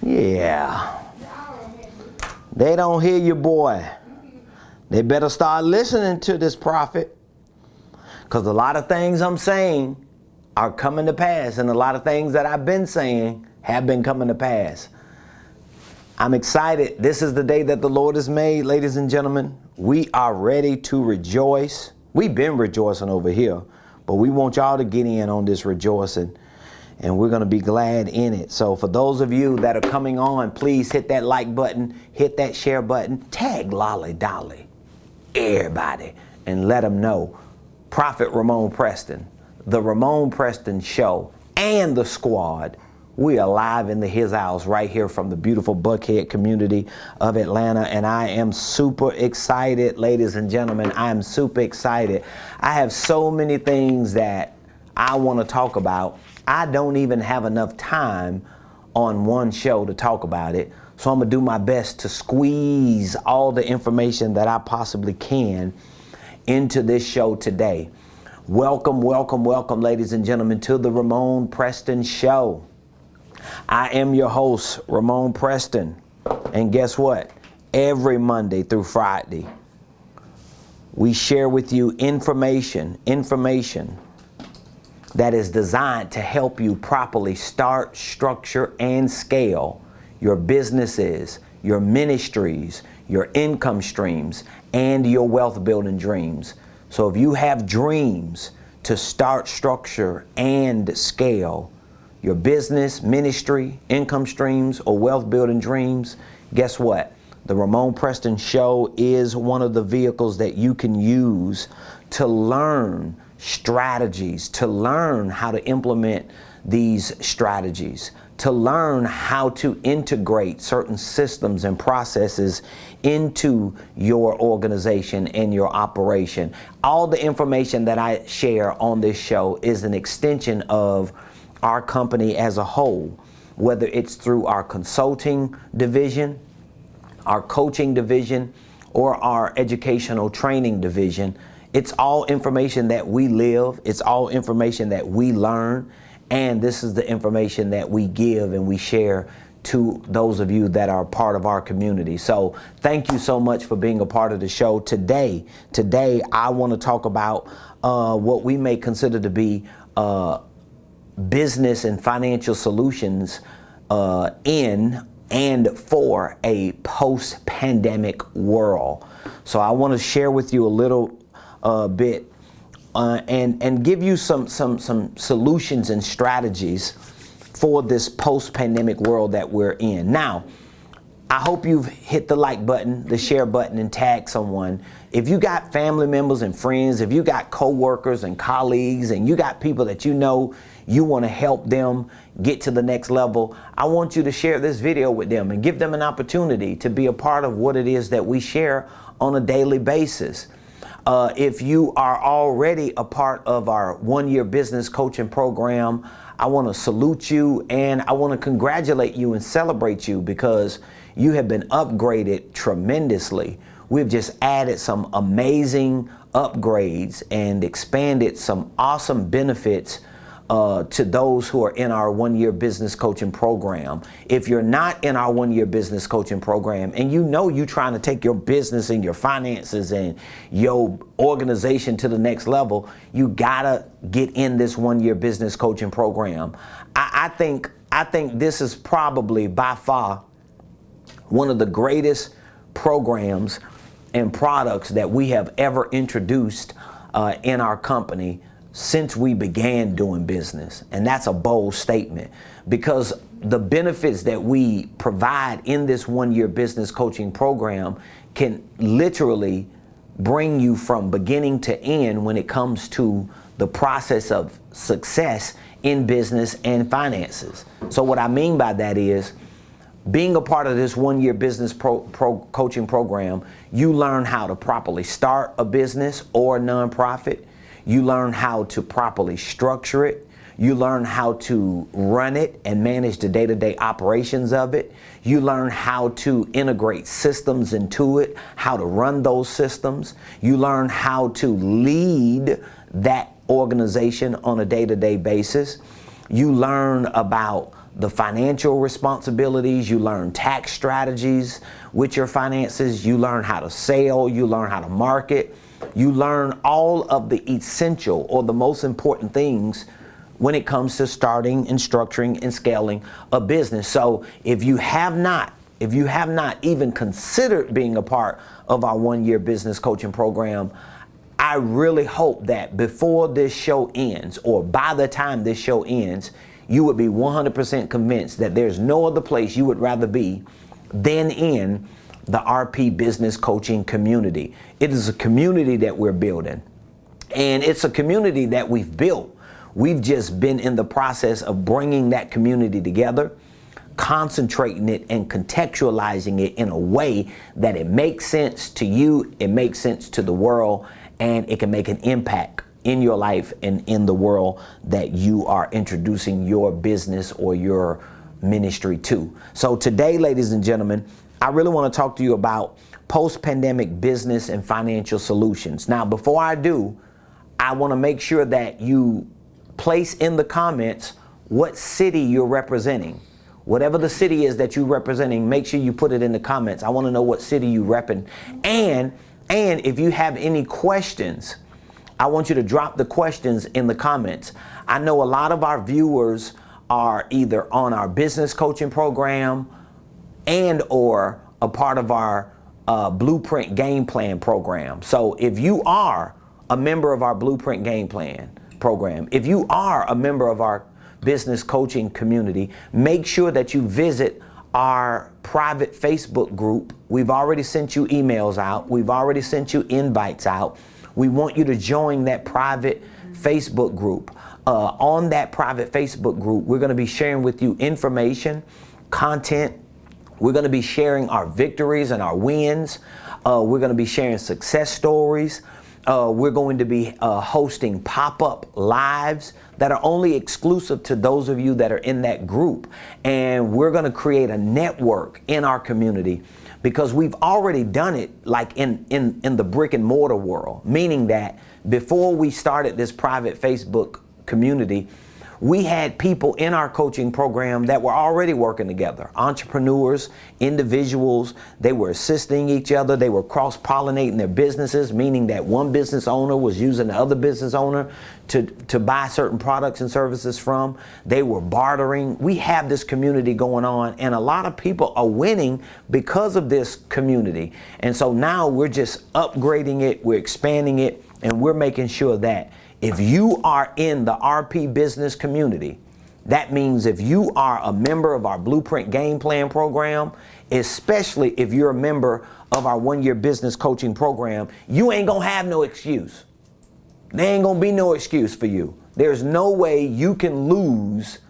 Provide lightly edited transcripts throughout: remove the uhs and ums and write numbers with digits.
Yeah. They don't hear you, boy. They better start listening to this prophet. Because a lot of things I'm saying are coming to pass. And a lot of things that I've been saying have been coming to pass. I'm excited. This is the day that the Lord has made, ladies and gentlemen. We are ready to rejoice. We've been rejoicing over here, but we want y'all to get in on this rejoicing. And we're going to be glad in it. So for those of you that are coming on, please hit that like button, hit that share button, tag Lolly Dolly, everybody, and let them know. Prophet Ramonepreston, the Ramonepreston Show, and the squad, we are live in his house right here from the beautiful Buckhead community of Atlanta. And I am super excited, ladies and gentlemen. I am super excited. I have so many things that I want to talk about. I don't even have enough time on one show to talk about it. So I'm going to do my best to squeeze all the information that I possibly can into this show today. Welcome, welcome, welcome, ladies and gentlemen, to the Ramonepreston Show. I am your host, Ramonepreston. And guess what? Every Monday through Friday, we share with you information that is designed to help you properly start, structure, and scale your businesses, your ministries, your income streams, and your wealth building dreams. So if you have dreams to start, structure, and scale your business, ministry, income streams, or wealth building dreams, guess what? The Ramonepreston Show is one of the vehicles that you can use to learn strategies, to learn how to implement these strategies, to learn how to integrate certain systems and processes into your organization and your operation. All the information that I share on this show is an extension of our company as a whole, whether it's through our consulting division, our coaching division, or our educational training division. It's all information that we live. It's all information that we learn. And this is the information that we give and we share to those of you that are part of our community. So thank you so much for being a part of the show. Today I want to talk about what we may consider to be business and financial solutions in and for a post-pandemic world. So I want to share with you a little bit and give you some solutions and strategies for this post-pandemic world that we're in. Now, I hope you've hit the like button, the share button, and tag someone. If you got family members and friends, if you got coworkers and colleagues, and you got people that you know you want to help them get to the next level, I want you to share this video with them and give them an opportunity to be a part of what it is that we share on a daily basis. If you are already a part of our one-year business coaching program, I want to salute you and I want to congratulate you and celebrate you because you have been upgraded tremendously. We've just added some amazing upgrades and expanded some awesome benefits to those who are in our one-year business coaching program. If you're not in our one-year business coaching program and you know you're trying to take your business and your finances and your organization to the next level, you gotta get in this one-year business coaching program. I think this is probably by far one of the greatest programs and products that we have ever introduced in our company since we began doing business. And that's a bold statement because the benefits that we provide in this one-year business coaching program can literally bring you from beginning to end when it comes to the process of success in business and finances. So what I mean by that is, being a part of this one-year business coaching program, you learn how to properly start a business or a nonprofit. You learn how to properly structure it. You learn how to run it and manage the day-to-day operations of it. You learn how to integrate systems into it, how to run those systems. You learn how to lead that organization on a day-to-day basis. You learn about the financial responsibilities, you learn tax strategies with your finances, you learn how to sell, you learn how to market, you learn all of the essential or the most important things when it comes to starting and structuring and scaling a business. So if you have not even considered being a part of our 1-year business coaching program, I really hope that before this show ends, or by the time this show ends, you would be 100% convinced that there's no other place you would rather be than in the RP business coaching community. It is a community that we're building, and it's a community that we've built. We've just been in the process of bringing that community together, concentrating it and contextualizing it in a way that it makes sense to you, it makes sense to the world, and it can make an impact in your life and in the world that you are introducing your business or your ministry to. So today, ladies and gentlemen, I really want to talk to you about post-pandemic business and financial solutions. Now, before I do, I want to make sure that you place in the comments what city you're representing. Whatever the city is that you're representing, make sure you put it in the comments. I want to know what city you repping. And if you have any questions, I want you to drop the questions in the comments. I know a lot of our viewers are either on our business coaching program and or a part of our Blueprint Game Plan program. So if you are a member of our Blueprint Game Plan program, if you are a member of our business coaching community, make sure that you visit our private Facebook group. We've already sent you emails out. We've already sent you invites out. We want you to join that private Facebook group. On that private Facebook group, we're going to be sharing with you information, content. We're going to be sharing our victories and our wins. We're going to be sharing success stories. We're going to be hosting pop-up lives that are only exclusive to those of you that are in that group. And we're going to create a network in our community, because we've already done it like in the brick and mortar world, meaning that before we started this private Facebook community, we had people in our coaching program that were already working together, entrepreneurs, individuals. They were assisting each other. They were cross-pollinating their businesses, meaning that one business owner was using the other business owner to buy certain products and services from. They were bartering. We have this community going on, and a lot of people are winning because of this community. And so now we're just upgrading it, we're expanding it, and we're making sure that if you are in the RP business community, that means if you are a member of our Blueprint Game Plan program, especially if you're a member of our 1-year business coaching program, you ain't gonna have no excuse. There ain't gonna be no excuse for you. There's no way you can lose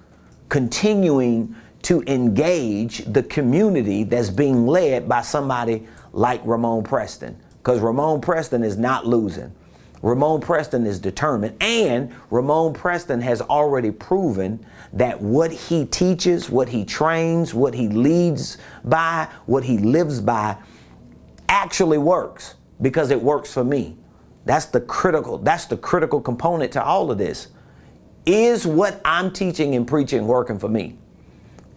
continuing to engage the community that's being led by somebody like Ramonepreston, because Ramonepreston is not losing. Ramonepreston is determined, and Ramonepreston has already proven that what he teaches, what he trains, what he leads by, what he lives by actually works, because it works for me. That's the critical component to all of this. Is what I'm teaching and preaching working for me?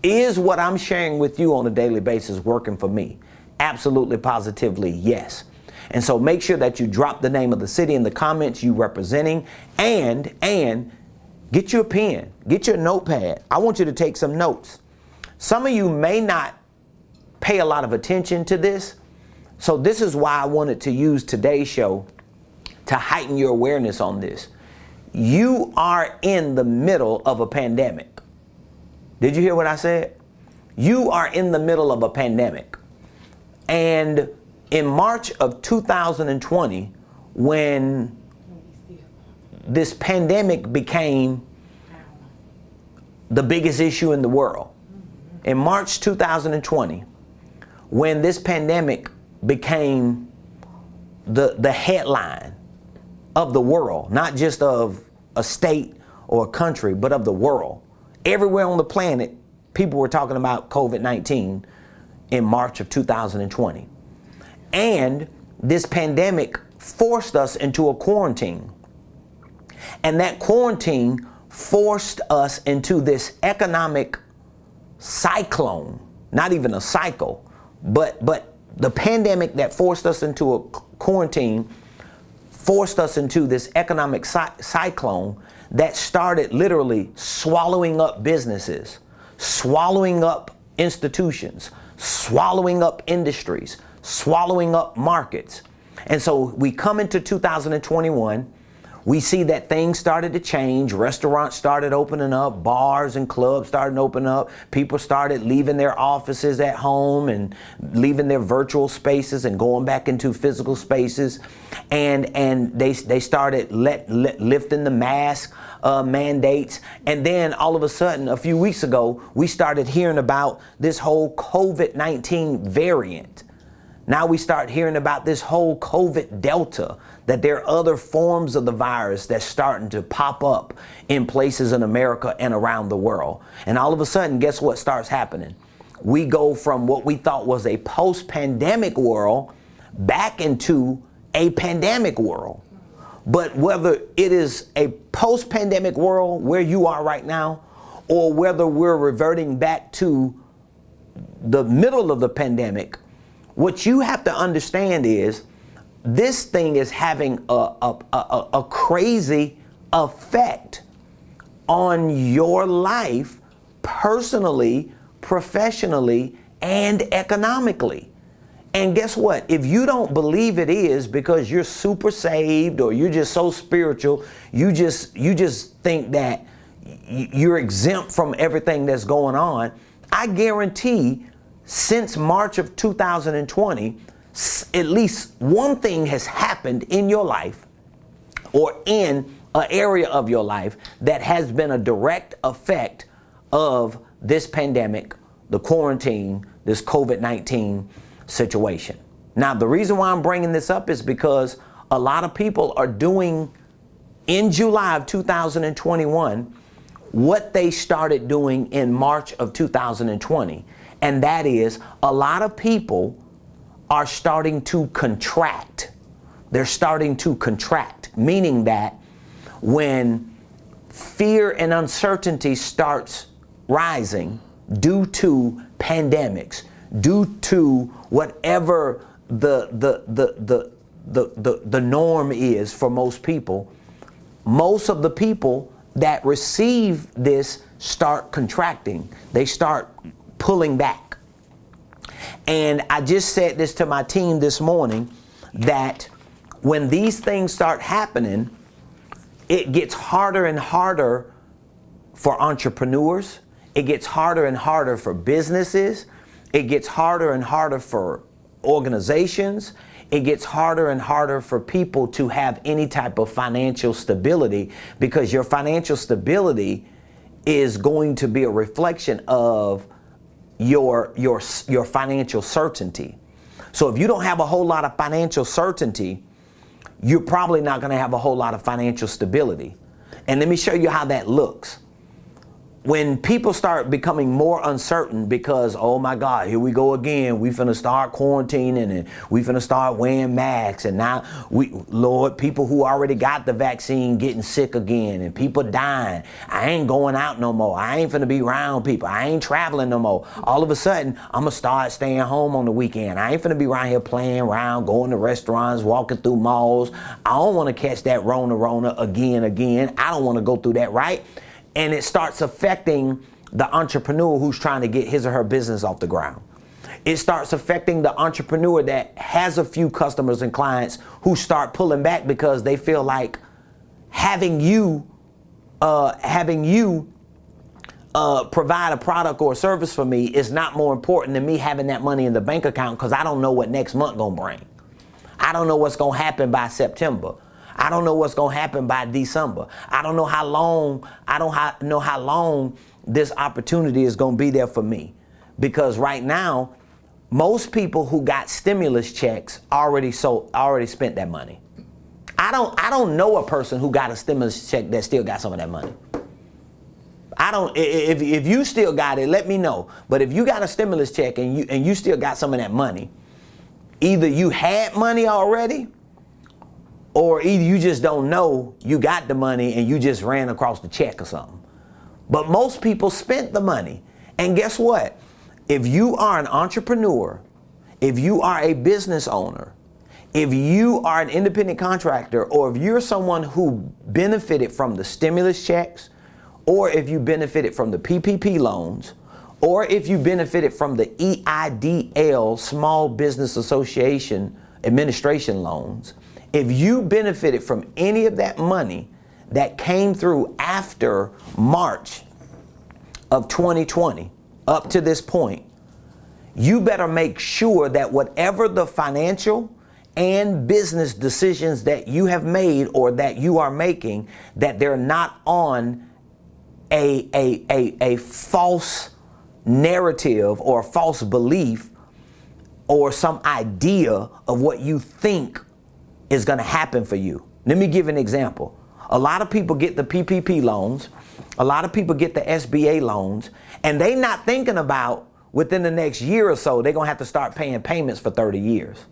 Is what I'm sharing with you on a daily basis working for me? Absolutely, positively, yes. And so make sure that you drop the name of the city in the comments you representing, and get you a pen, get your notepad. I want you to take some notes. Some of you may not pay a lot of attention to this, so this is why I wanted to use today's show to heighten your awareness on this. You are in the middle of a pandemic. Did you hear what I said? You are in the middle of a pandemic. And in March of 2020, when this pandemic became the biggest issue in the world, in March 2020, when this pandemic became the headline of the world, not just of a state or a country, but of the world. Everywhere on the planet, people were talking about COVID-19 in March of 2020. And this pandemic forced us into a quarantine. And that quarantine forced us into this economic cyclone, not even a cycle, but the pandemic that forced us into a quarantine, forced us into this economic cyclone that started literally swallowing up businesses, swallowing up institutions, swallowing up industries, swallowing up markets. And so we come into 2021, we see that things started to change. Restaurants started opening up, bars and clubs started opening up. People started leaving their offices at home and leaving their virtual spaces and going back into physical spaces. And they started lifting the mask mandates. And then all of a sudden, a few weeks ago, we started hearing about this whole COVID-19 variant. Now we start hearing about this whole COVID Delta, that there are other forms of the virus that's starting to pop up in places in America and around the world. And all of a sudden, guess what starts happening? We go from what we thought was a post-pandemic world back into a pandemic world. But whether it is a post-pandemic world where you are right now, or whether we're reverting back to the middle of the pandemic, what you have to understand is this thing is having a crazy effect on your life personally, professionally, and economically. And guess what? If you don't believe it is because you're super saved or you're just so spiritual, you just think that you're exempt from everything that's going on, I guarantee since March of 2020, at least one thing has happened in your life or in an area of your life that has been a direct effect of this pandemic, the quarantine, this COVID-19 situation. Now, the reason why I'm bringing this up is because a lot of people are doing in July of 2021 what they started doing in March of 2020. And that is, a lot of people are starting to contract. They're starting to contract, meaning that when fear and uncertainty starts rising due to pandemics, due to whatever the norm is for most people, most of the people that receive this start contracting. They start pulling back. And I just said this to my team this morning, that when these things start happening, it gets harder and harder for entrepreneurs. It gets harder and harder for businesses. It gets harder and harder for organizations. It gets harder and harder for people to have any type of financial stability, because your financial stability is going to be a reflection of your financial certainty. So if you don't have a whole lot of financial certainty, you're probably not going to have a whole lot of financial stability. And let me show you how that looks. When people start becoming more uncertain because, oh my God, here we go again. We finna start quarantining and we finna start wearing masks. And now, Lord, people who already got the vaccine getting sick again and people dying. I ain't going out no more. I ain't finna be around people. I ain't traveling no more. All of a sudden, I'm gonna start staying home on the weekend. I ain't finna be around here playing around, going to restaurants, walking through malls. I don't wanna catch that Rona again. I don't wanna go through that, right? And it starts affecting the entrepreneur who's trying to get his or her business off the ground. It starts affecting the entrepreneur that has a few customers and clients who start pulling back because they feel like having you provide a product or a service for me is not more important than me having that money in the bank account, because I don't know what next month gonna bring. I don't know what's gonna happen by September. I don't know what's going to happen by December. I don't know how long this opportunity is going to be there for me. Because right now, most people who got stimulus checks already spent that money. I don't know a person who got a stimulus check that still got some of that money. If you still got it, let me know. But if you got a stimulus check and you still got some of that money, either you had money already, or either you just don't know you got the money and you just ran across the check or something. But most people spent the money. And guess what? If you are an entrepreneur, if you are a business owner, if you are an independent contractor, or if you're someone who benefited from the stimulus checks, or if you benefited from the PPP loans, or if you benefited from the EIDL, Small Business Association Administration loans, if you benefited from any of that money that came through after March of 2020 up to this point, you better make sure that whatever the financial and business decisions that you have made or that you are making, that they're not on a false narrative or a false belief or some idea of what you think is going to happen for you. Let me give an example. A lot of people get the PPP loans, a lot of people get the SBA loans, and they not thinking about within the next year or so, they're going to have to start paying payments for 30 years.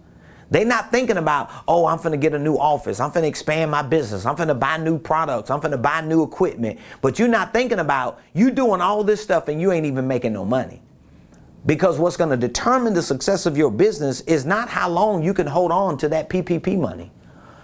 They're not thinking about, oh, I'm finna get a new office. I'm finna expand my business. I'm finna buy new products. I'm finna buy new equipment. But you're not thinking about you doing all this stuff and you ain't even making no money. Because what's going to determine the success of your business is not how long you can hold on to that PPP money.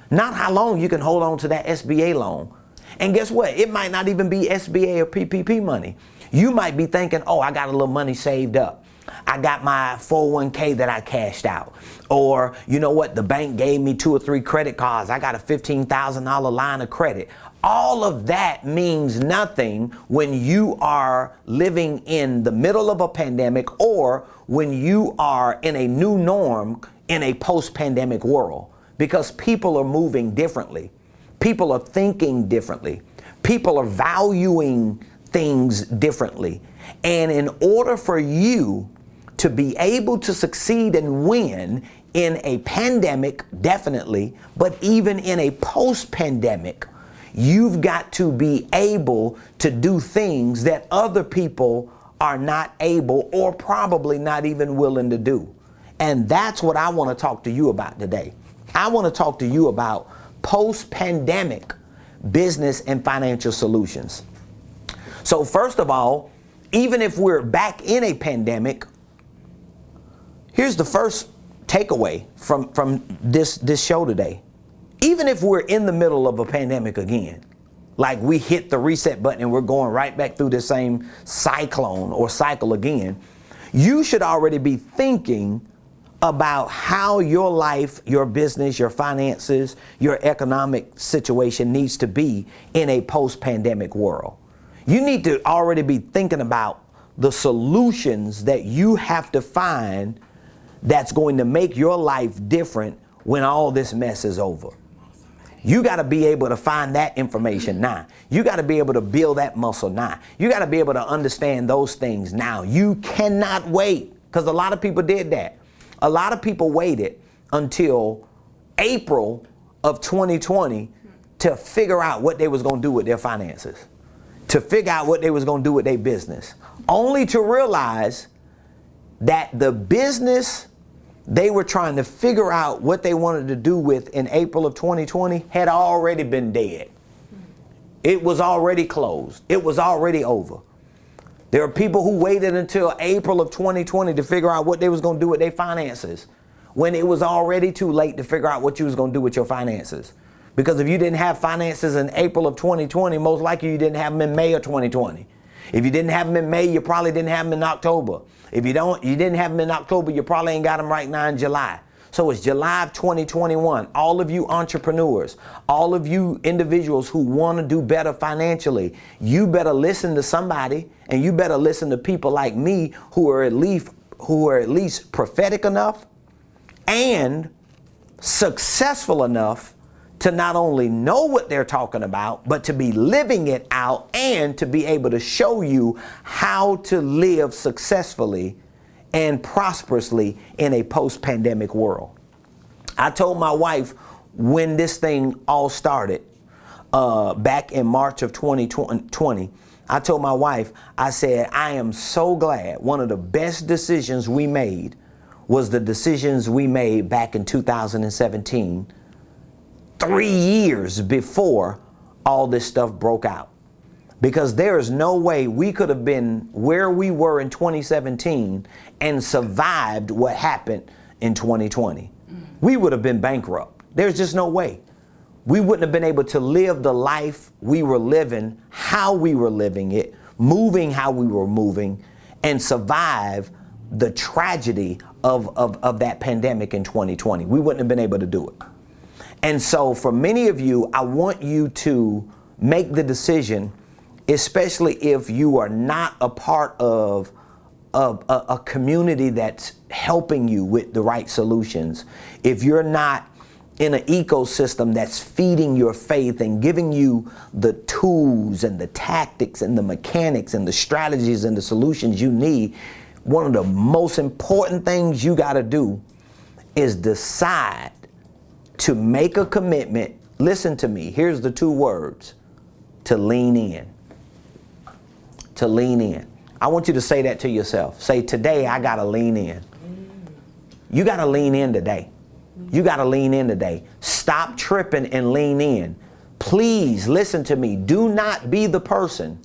Not how long you can hold on to that SBA loan. And guess what? It might not even be SBA or PPP money. You might be thinking, oh, I got a little money saved up. I got my 401k that I cashed out. Or, you know what? The bank gave me 2 or 3 credit cards. I got a $15,000 line of credit. All of that means nothing when you are living in the middle of a pandemic or when you are in a new norm in a post-pandemic world, because people are moving differently. People are thinking differently. People are valuing things differently. And in order for you to be able to succeed and win in a pandemic, definitely, but even in a post-pandemic, you've got to be able to do things that other people are not able or probably not even willing to do. And that's what I want to talk to you about today. I want to talk to you about post-pandemic business and financial solutions. So first of all, even if we're back in a pandemic, here's the first takeaway from this show today. Even if we're in the middle of a pandemic again, like we hit the reset button and we're going right back through the same cyclone or cycle again, you should already be thinking about how your life, your business, your finances, your economic situation needs to be in a post-pandemic world. You need to already be thinking about the solutions that you have to find that's going to make your life different when all this mess is over. You got to be able to find that information now. You got to be able to build that muscle now. You got to be able to understand those things now. You cannot wait, because a lot of people did that. A lot of people waited until April of 2020 to figure out what they was going to do with their finances, to figure out what they was going to do with their business, only to realize that the business they were trying to figure out what they wanted to do with in April of 2020 had already been dead. It was already closed. It was already over. There are people who waited until April of 2020 to figure out what they was going to do with their finances, when it was already too late to figure out what you was going to do with your finances. Because if you didn't have finances in April of 2020, most likely you didn't have them in May of 2020. If you didn't have them in May, you probably didn't have them in October. If you didn't have them in October, you probably ain't got them right now in July. So it's July of 2021. All of you entrepreneurs, all of you individuals who want to do better financially, you better listen to somebody, and you better listen to people like me who are at least prophetic enough and successful enough to not only know what they're talking about, but to be living it out and to be able to show you how to live successfully and prosperously in a post-pandemic world. I told my wife when this thing all started, back in March of 2020, I told my wife, I said, I am so glad one of the best decisions we made was the decisions we made back in 2017, 3 years before all this stuff broke out. Because there is no way we could have been where we were in 2017 and survived what happened in 2020. We would have been bankrupt. There's just no way. We wouldn't have been able to live the life we were living, how we were living it, moving how we were moving, and survive the tragedy of that pandemic in 2020. We wouldn't have been able to do it. And so for many of you, I want you to make the decision, especially if you are not a part of a community that's helping you with the right solutions. If you're not in an ecosystem that's feeding your faith and giving you the tools and the tactics and the mechanics and the strategies and the solutions you need, one of the most important things you got to do is decide to make a commitment. Listen to me. Here's the two words: to lean in. To lean in. I want you to say that to yourself. Say, today I got to lean in. You got to lean in today. You got to lean in today. Stop tripping and lean in. Please listen to me. Do not be the person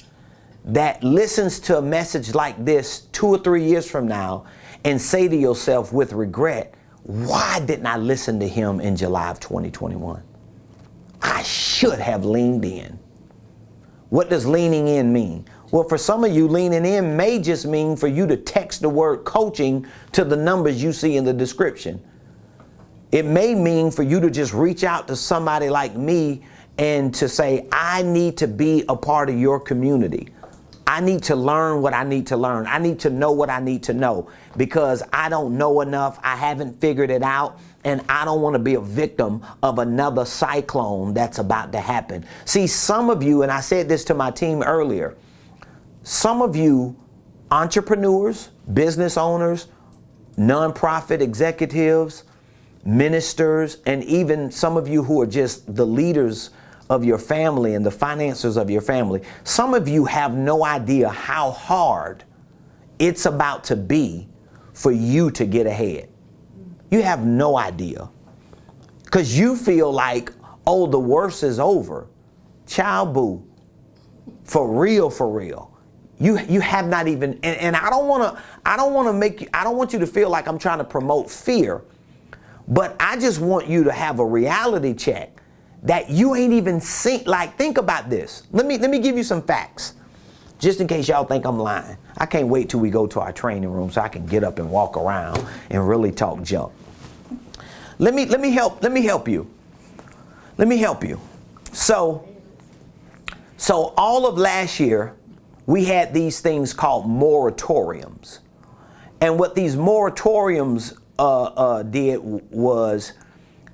that listens to a message like this 2 or 3 years from now and say to yourself with regret, why didn't I listen to him in July of 2021? I should have leaned in. What does leaning in mean? Well, for some of you, leaning in may just mean for you to text the word coaching to the numbers you see in the description. It may mean for you to just reach out to somebody like me and to say, I need to be a part of your community. I need to learn what I need to learn. I need to know what I need to know because I don't know enough. I haven't figured it out. And I don't want to be a victim of another cyclone that's about to happen. See, some of you, and I said this to my team earlier, some of you entrepreneurs, business owners, nonprofit executives, ministers, and even some of you who are just the leaders of your family and the financiers of your family, some of you have no idea how hard it's about to be for you to get ahead. You have no idea. Because you feel like, oh, the worst is over. Child boo. For real, for real. You have not even, and I don't want you to feel like I'm trying to promote fear, but I just want you to have a reality check that you ain't even seen. Like, think about this. Let me give you some facts, just in case y'all think I'm lying. I can't wait till we go to our training room so I can get up and walk around and really talk junk. Let me help you. So all of last year, we had these things called moratoriums. And what these moratoriums did was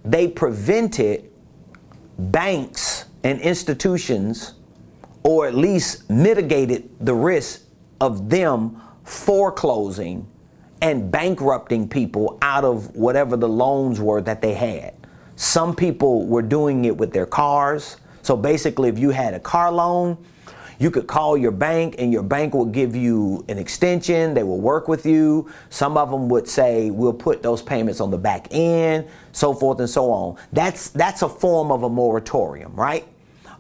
they prevented banks and institutions, or at least mitigated the risk of them foreclosing and bankrupting people out of whatever the loans were that they had. Some people were doing it with their cars. So basically, if you had a car loan, you could call your bank and your bank will give you an extension. They will work with you. Some of them would say, we'll put those payments on the back end, so forth and so on. That's a form of a moratorium, right?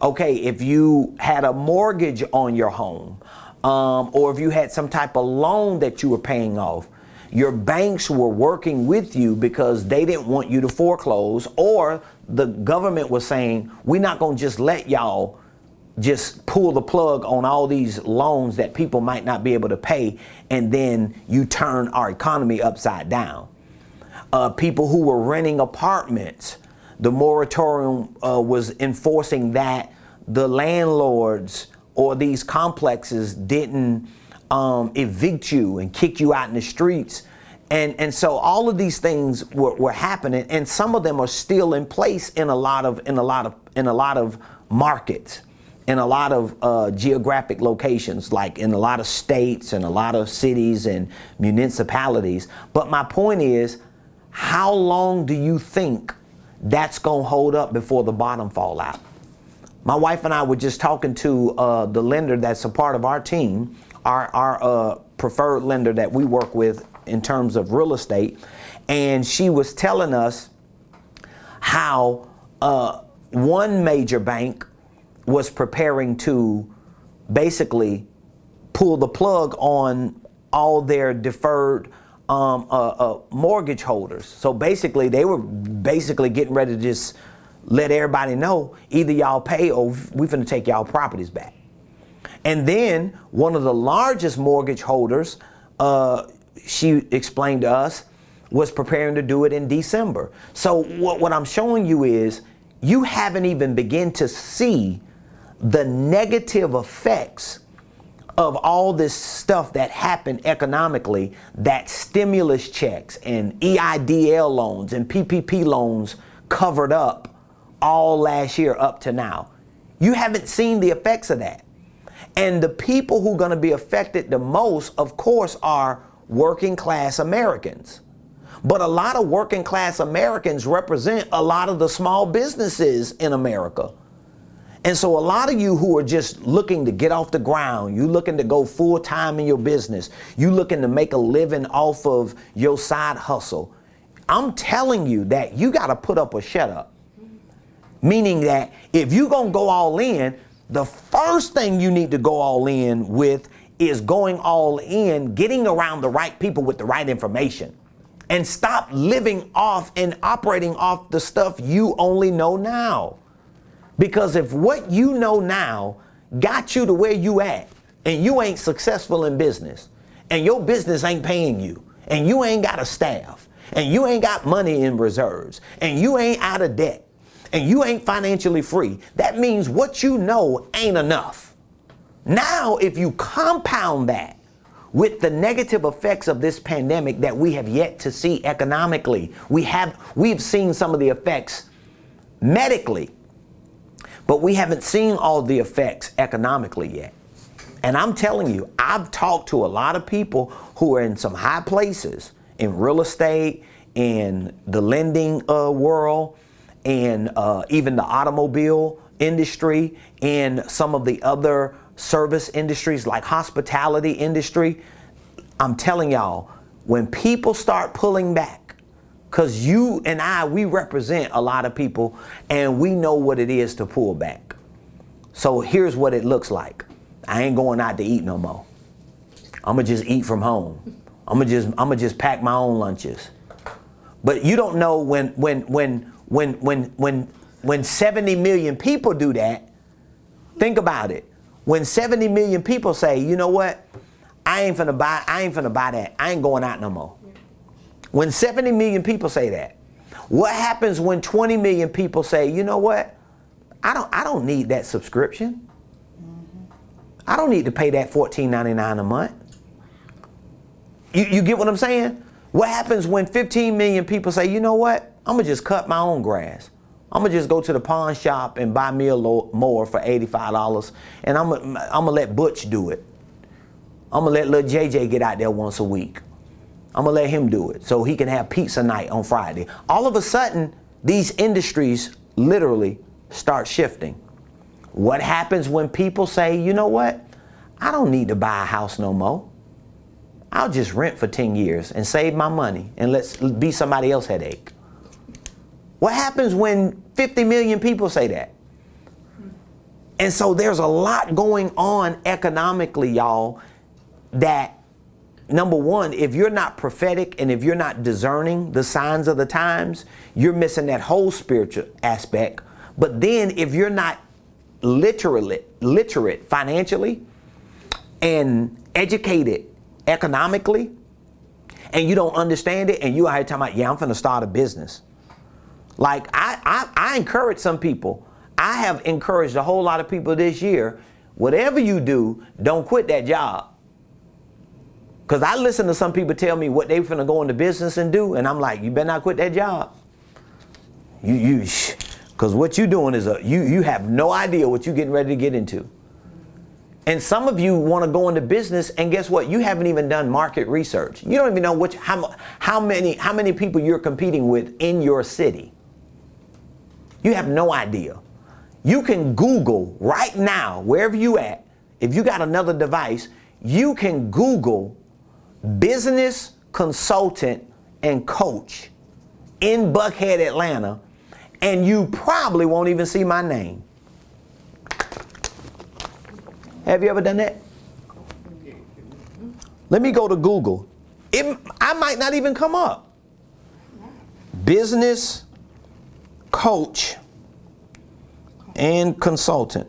Okay, if you had a mortgage on your home, or if you had some type of loan that you were paying off, your banks were working with you because they didn't want you to foreclose, or the government was saying, we're not going to just let y'all just pull the plug on all these loans that people might not be able to pay, and then you turn our economy upside down. People who were renting apartments, the moratorium was enforcing that the landlords or these complexes didn't evict you and kick you out in the streets. And so all of these things were happening, and some of them are still in place in a lot of markets, in a lot of geographic locations, like in a lot of states and a lot of cities and municipalities. But my point is, how long do you think that's gonna hold up before the bottom fall out? My wife and I were just talking to the lender that's a part of our team, our preferred lender that we work with in terms of real estate, and she was telling us how one major bank was preparing to basically pull the plug on all their deferred mortgage holders. So basically, they were getting ready to just let everybody know, either y'all pay or we finna take y'all properties back. And then one of the largest mortgage holders, she explained to us, was preparing to do it in December. So what I'm showing you is you haven't even begun to see the negative effects of all this stuff that happened economically, that stimulus checks and EIDL loans and PPP loans covered up all last year up to now. You haven't seen the effects of that. And the people who are going to be affected the most, of course, are working class Americans. But a lot of working class Americans represent a lot of the small businesses in America. And so a lot of you who are just looking to get off the ground, you looking to go full time in your business, you looking to make a living off of your side hustle, I'm telling you that you got to put up or shut up. Meaning that if you're going to go all in, the first thing you need to go all in with is going all in, getting around the right people with the right information. And stop living off and operating off the stuff you only know now. Because if what you know now got you to where you at, and you ain't successful in business, and your business ain't paying you, and you ain't got a staff, and you ain't got money in reserves, and you ain't out of debt, and you ain't financially free, that means what you know ain't enough. Now, if you compound that with the negative effects of this pandemic that we have yet to see economically, we've seen some of the effects medically, but we haven't seen all the effects economically yet. And I'm telling you, I've talked to a lot of people who are in some high places in real estate, in the lending world, and even the automobile industry, and some of the other service industries like hospitality industry. I'm telling y'all, when people start pulling back, because you and I, we represent a lot of people and we know what it is to pull back. So here's what it looks like. I ain't going out to eat no more. I'm gonna just eat from home. I'm gonna just pack my own lunches. But you don't know when 70 million people do that. Think about it. When 70 million people say, you know what? I ain't finna buy that. I ain't going out no more. When 70 million people say that, what happens when 20 million people say, you know what? I don't need that subscription. I don't need to pay that $14.99 a month. You get what I'm saying? What happens when 15 million people say, you know what? I'm gonna just cut my own grass. I'm gonna just go to the pawn shop and buy me a mower for $85, and I'm gonna let Butch do it. I'm gonna let little JJ get out there once a week. I'm gonna let him do it so he can have pizza night on Friday. All of a sudden, these industries literally start shifting. What happens when people say, you know what? I don't need to buy a house no more. I'll just rent for 10 years and save my money and let's be somebody else's headache. What happens when 50 million people say that? And so there's a lot going on economically, y'all, that number one, if you're not prophetic and if you're not discerning the signs of the times, you're missing that whole spiritual aspect. But then if you're not literate financially and educated economically, and you don't understand it, and you out here talking about, yeah, I'm finna start a business. Like I encourage some people. I have encouraged a whole lot of people this year, whatever you do, don't quit that job. Because I listen to some people tell me what they finna go into business and do, and I'm like, you better not quit that job. Because what you doing is you have no idea what you're getting ready to get into. And some of you want to go into business, and guess what? You haven't even done market research. You don't even know how many people you're competing with in your city. You have no idea. You can Google right now, wherever you at, if you got another device, you can Google business consultant and coach in Buckhead, Atlanta, and you probably won't even see my name. Have you ever done that? Let me go to Google. I might not even come up. Business coach and consultant.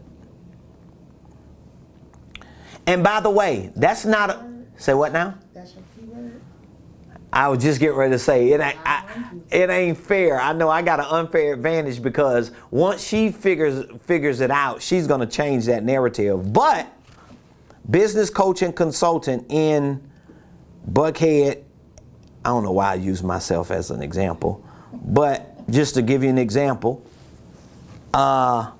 And by the way, that's not a, say what now? That's your keyword. I was just getting ready to say, it ain't fair. I know I got an unfair advantage because once she figures it out, she's going to change that narrative. But business coach and consultant in Buckhead, I don't know why I use myself as an example, but just to give you an example, I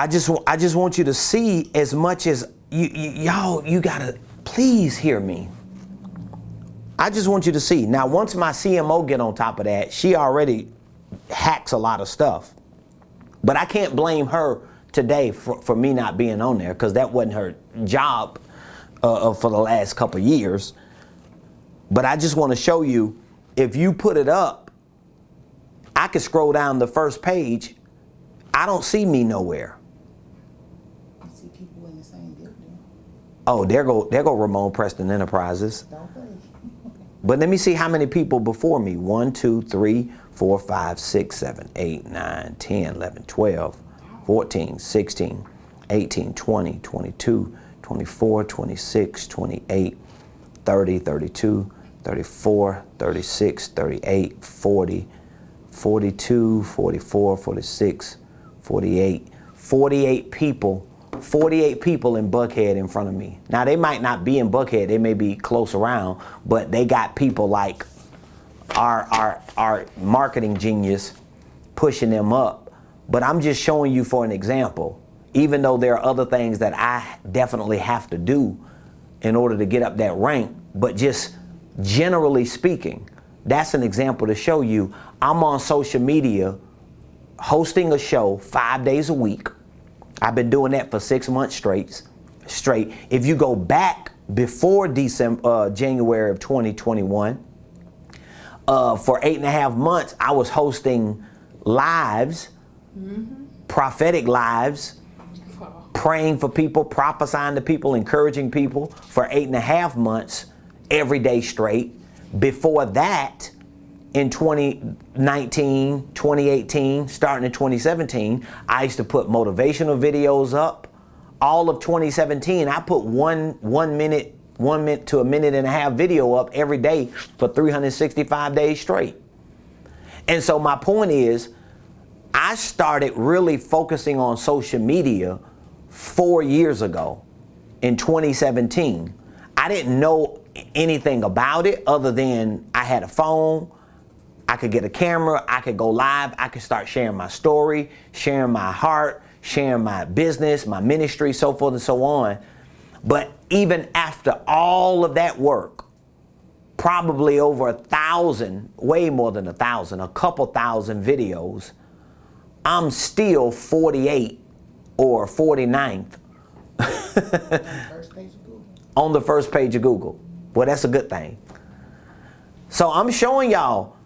just want you to see as much as y'all, you gotta please hear me. I just want you to see. Now, once my CMO get on top of that, she already hacks a lot of stuff. But I can't blame her today for me not being on there because that wasn't her job for the last couple years. But I just want to show you, if you put it up, I could scroll down the first page. I don't see me nowhere. I see people in the same building. Oh, there go Ramonepreston Enterprises. Don't play. But let me see how many people before me. 1, 2, 3, 4, 5, 6, 7, 8, 9, 10, 11, 12, 14, 16, 18, 20, 22, 24, 26, 28, 30, 32, 34, 36, 38, 40, 42, 44, 46, 48, 48 people. 48 people in Buckhead in front of me. Now they might not be in Buckhead, they may be close around, but they got people like our marketing genius pushing them up. But I'm just showing you for an example, even though there are other things that I definitely have to do in order to get up that rank, but just generally speaking, that's an example to show you I'm on social media hosting a show 5 days a week. I've been doing that for 6 months straight. If you go back before January of 2021, for 8.5 months, I was hosting lives, prophetic lives, praying for people, prophesying to people, encouraging people for 8.5 months, every day straight. Before that, in 2019, 2018, starting in 2017, I used to put motivational videos up. All of 2017, I put one minute to a minute and a half video up every day for 365 days straight. And so my point is, I started really focusing on social media 4 years ago in 2017. I didn't know anything about it other than I had a phone, I could get a camera, I could go live, I could start sharing my story, sharing my heart, sharing my business, my ministry, so forth and so on. But even after all of that work, probably over 1,000, way more than 1,000, a couple thousand videos, I'm still 48 or 49th on the first page of Google. Well, that's a good thing. So I'm showing y'all,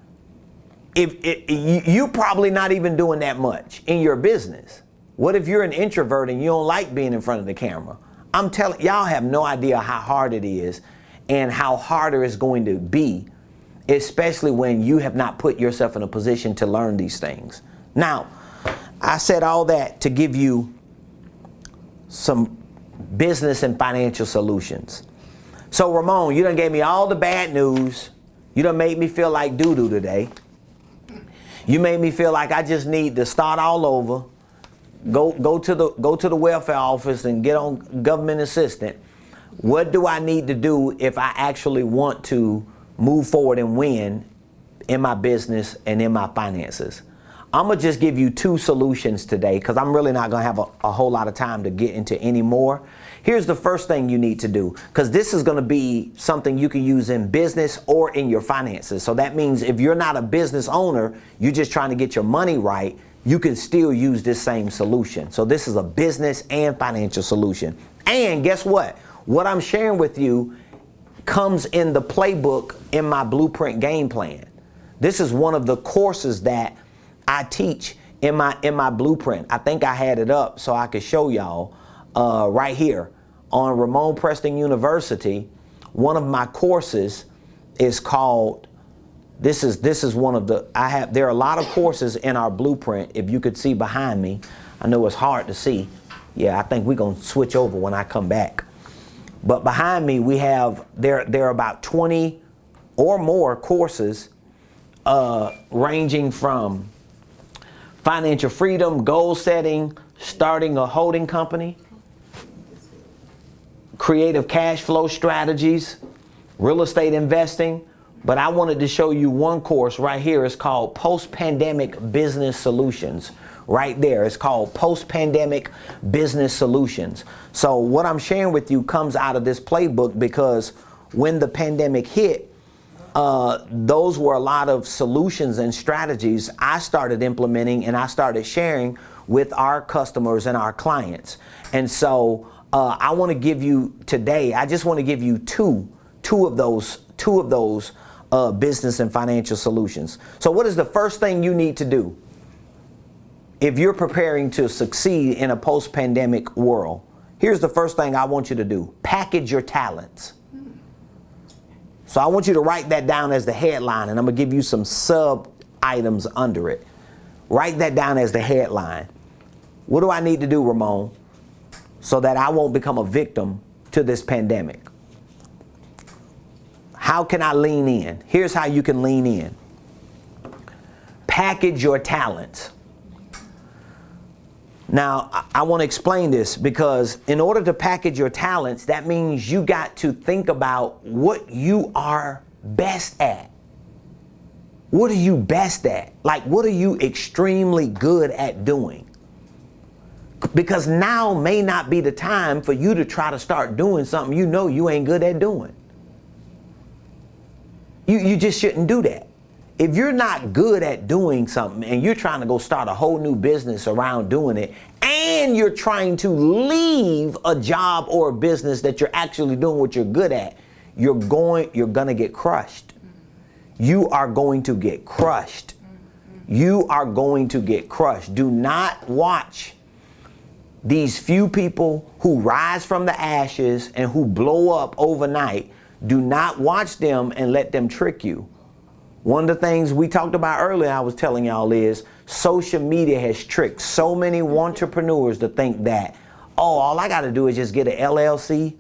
you probably not even doing that much in your business. What if you're an introvert and you don't like being in front of the camera? I'm telling y'all, have no idea how hard it is and how harder it's going to be, especially when you have not put yourself in a position to learn these things. Now, I said all that to give you some business and financial solutions. So Ramon, you done gave me all the bad news. You done made me feel like doo-doo today. You made me feel like I just need to start all over, go to the welfare office and get on government assistant. What do I need to do if I actually want to move forward and win in my business and in my finances? I'm gonna just give you 2 solutions today because I'm really not gonna have a whole lot of time to get into any more. Here's the first thing you need to do, because this is gonna be something you can use in business or in your finances. So that means if you're not a business owner, you're just trying to get your money right, you can still use this same solution. So this is a business and financial solution. And guess what? What I'm sharing with you comes in the playbook in my blueprint game plan. This is one of the courses that I teach in my blueprint. I think I had it up so I could show y'all. right here on Ramonepreston University. One of my courses is called, this is one of the, there are a lot of courses in our blueprint. If you could see behind me, I know it's hard to see. Yeah, I think we're going to switch over when I come back. But behind me, we have, there are about 20 or more courses ranging from financial freedom, goal setting, starting a holding company, creative cash flow strategies, real estate investing. But I wanted to show you one course right here. It's called Post-Pandemic Business Solutions. Right there. It's called Post-Pandemic Business Solutions. So what I'm sharing with you comes out of this playbook, because when the pandemic hit, those were a lot of solutions and strategies I started implementing and I started sharing with our customers and our clients. And so I want to give you today, I just want to give you two of those business and financial solutions. So what is the first thing you need to do if you're preparing to succeed in a post-pandemic world? Here's the first thing I want you to do. Package your talents. So I want you to write that down as the headline, and I'm going to give you some sub items under it. Write that down as the headline. What do I need to do, Ramon, so that I won't become a victim to this pandemic? How can I lean in? Here's how you can lean in. Package your talents. Now, I want to explain this, because in order to package your talents, that means you got to think about what you are best at. What are you best at? Like, what are you extremely good at doing? Because now may not be the time for you to try to start doing something you know you ain't good at doing. You just shouldn't do that. If you're not good at doing something and you're trying to go start a whole new business around doing it, and you're trying to leave a job or a business that you're actually doing what you're good at, you're gonna get crushed. You are going to get crushed. You are going to get crushed. Do not watch these few people who rise from the ashes and who blow up overnight. Do not watch them and let them trick you. One of the things we talked about earlier, I was telling y'all, is social media has tricked so many entrepreneurs to think that, oh, all I got to do is just get an LLC.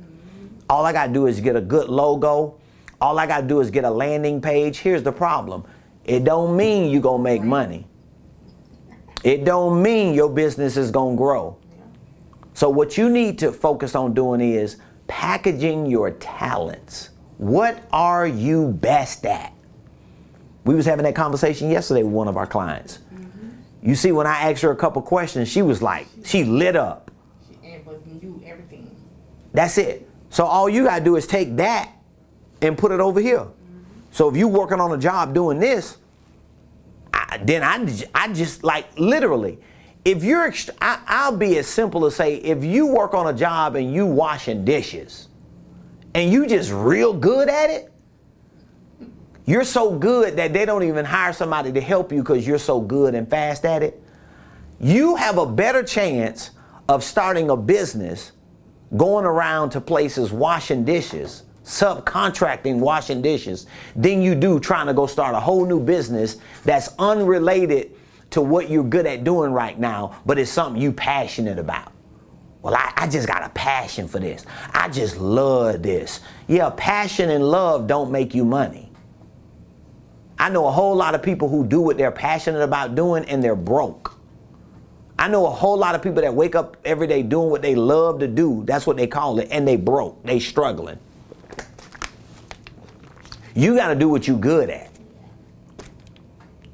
All I got to do is get a good logo. All I got to do is get a landing page. Here's the problem. It don't mean you're going to make money. It don't mean your business is going to grow. So what you need to focus on doing is packaging your talents. What are you best at? We was having that conversation yesterday with one of our clients. You see, when I asked her a couple questions, she was like, she lit up. But you do everything. That's it. So all you gotta do is take that and put it over here. So if you're working on a job doing this, I just like literally, if you're, I'll be as simple as say, if you work on a job and you washing dishes and you just real good at it, you're so good that they don't even hire somebody to help you because you're so good and fast at it. You have a better chance of starting a business, going around to places washing dishes, subcontracting washing dishes, than you do trying to go start a whole new business that's unrelated to what you're good at doing right now, but it's something you passionate about. Well, I just got a passion for this. I just love this. Yeah, passion and love don't make you money. I know a whole lot of people who do what they're passionate about doing and they're broke. I know a whole lot of people that wake up every day doing what they love to do. That's what they call it. And they broke. They struggling. You got to do what you're good at.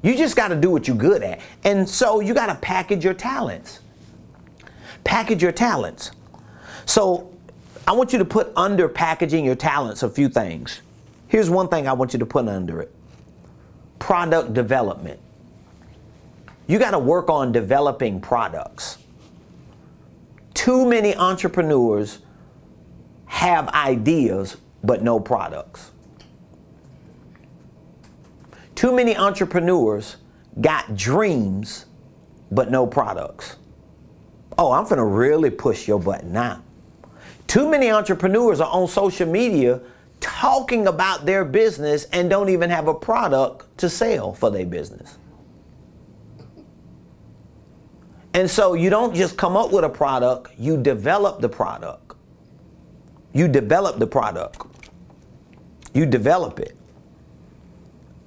You just got to do what you're good at. And so you got to package your talents. Package your talents. So I want you to put under packaging your talents a few things. Here's one thing I want you to put under it. Product development. You got to work on developing products. Too many entrepreneurs have ideas but no products. Too many entrepreneurs got dreams but no products. Oh, I'm finna really push your button now. Too many entrepreneurs are on social media talking about their business and don't even have a product to sell for their business. And so you don't just come up with a product, you develop the product. You develop the product. You develop it.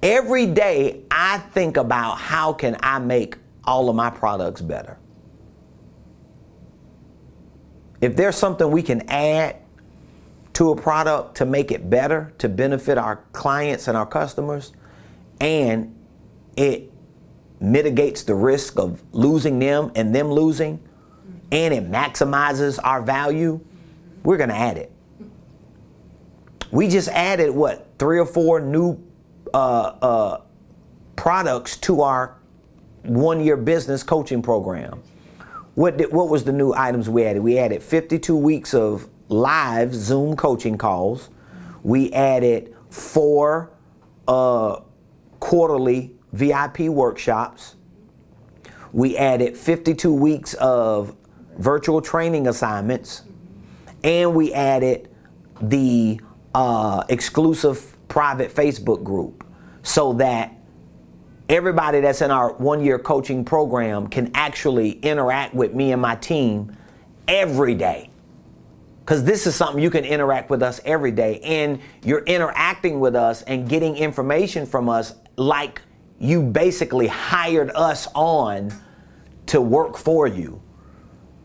Every day I think about how can I make all of my products better. If there's something we can add to a product to make it better, to benefit our clients and our customers, and it mitigates the risk of losing them and them losing, and it maximizes our value, we're going to add it. We just added, 3 or 4 new products to our 1-year business coaching program. What was the new items we added? We added 52 weeks of live Zoom coaching calls. We added 4 quarterly VIP workshops. We added 52 weeks of virtual training assignments. And we added the exclusive private Facebook group so that everybody that's in our 1-year coaching program can actually interact with me and my team every day. Because this is something you can interact with us every day, and you're interacting with us and getting information from us like you basically hired us on to work for you.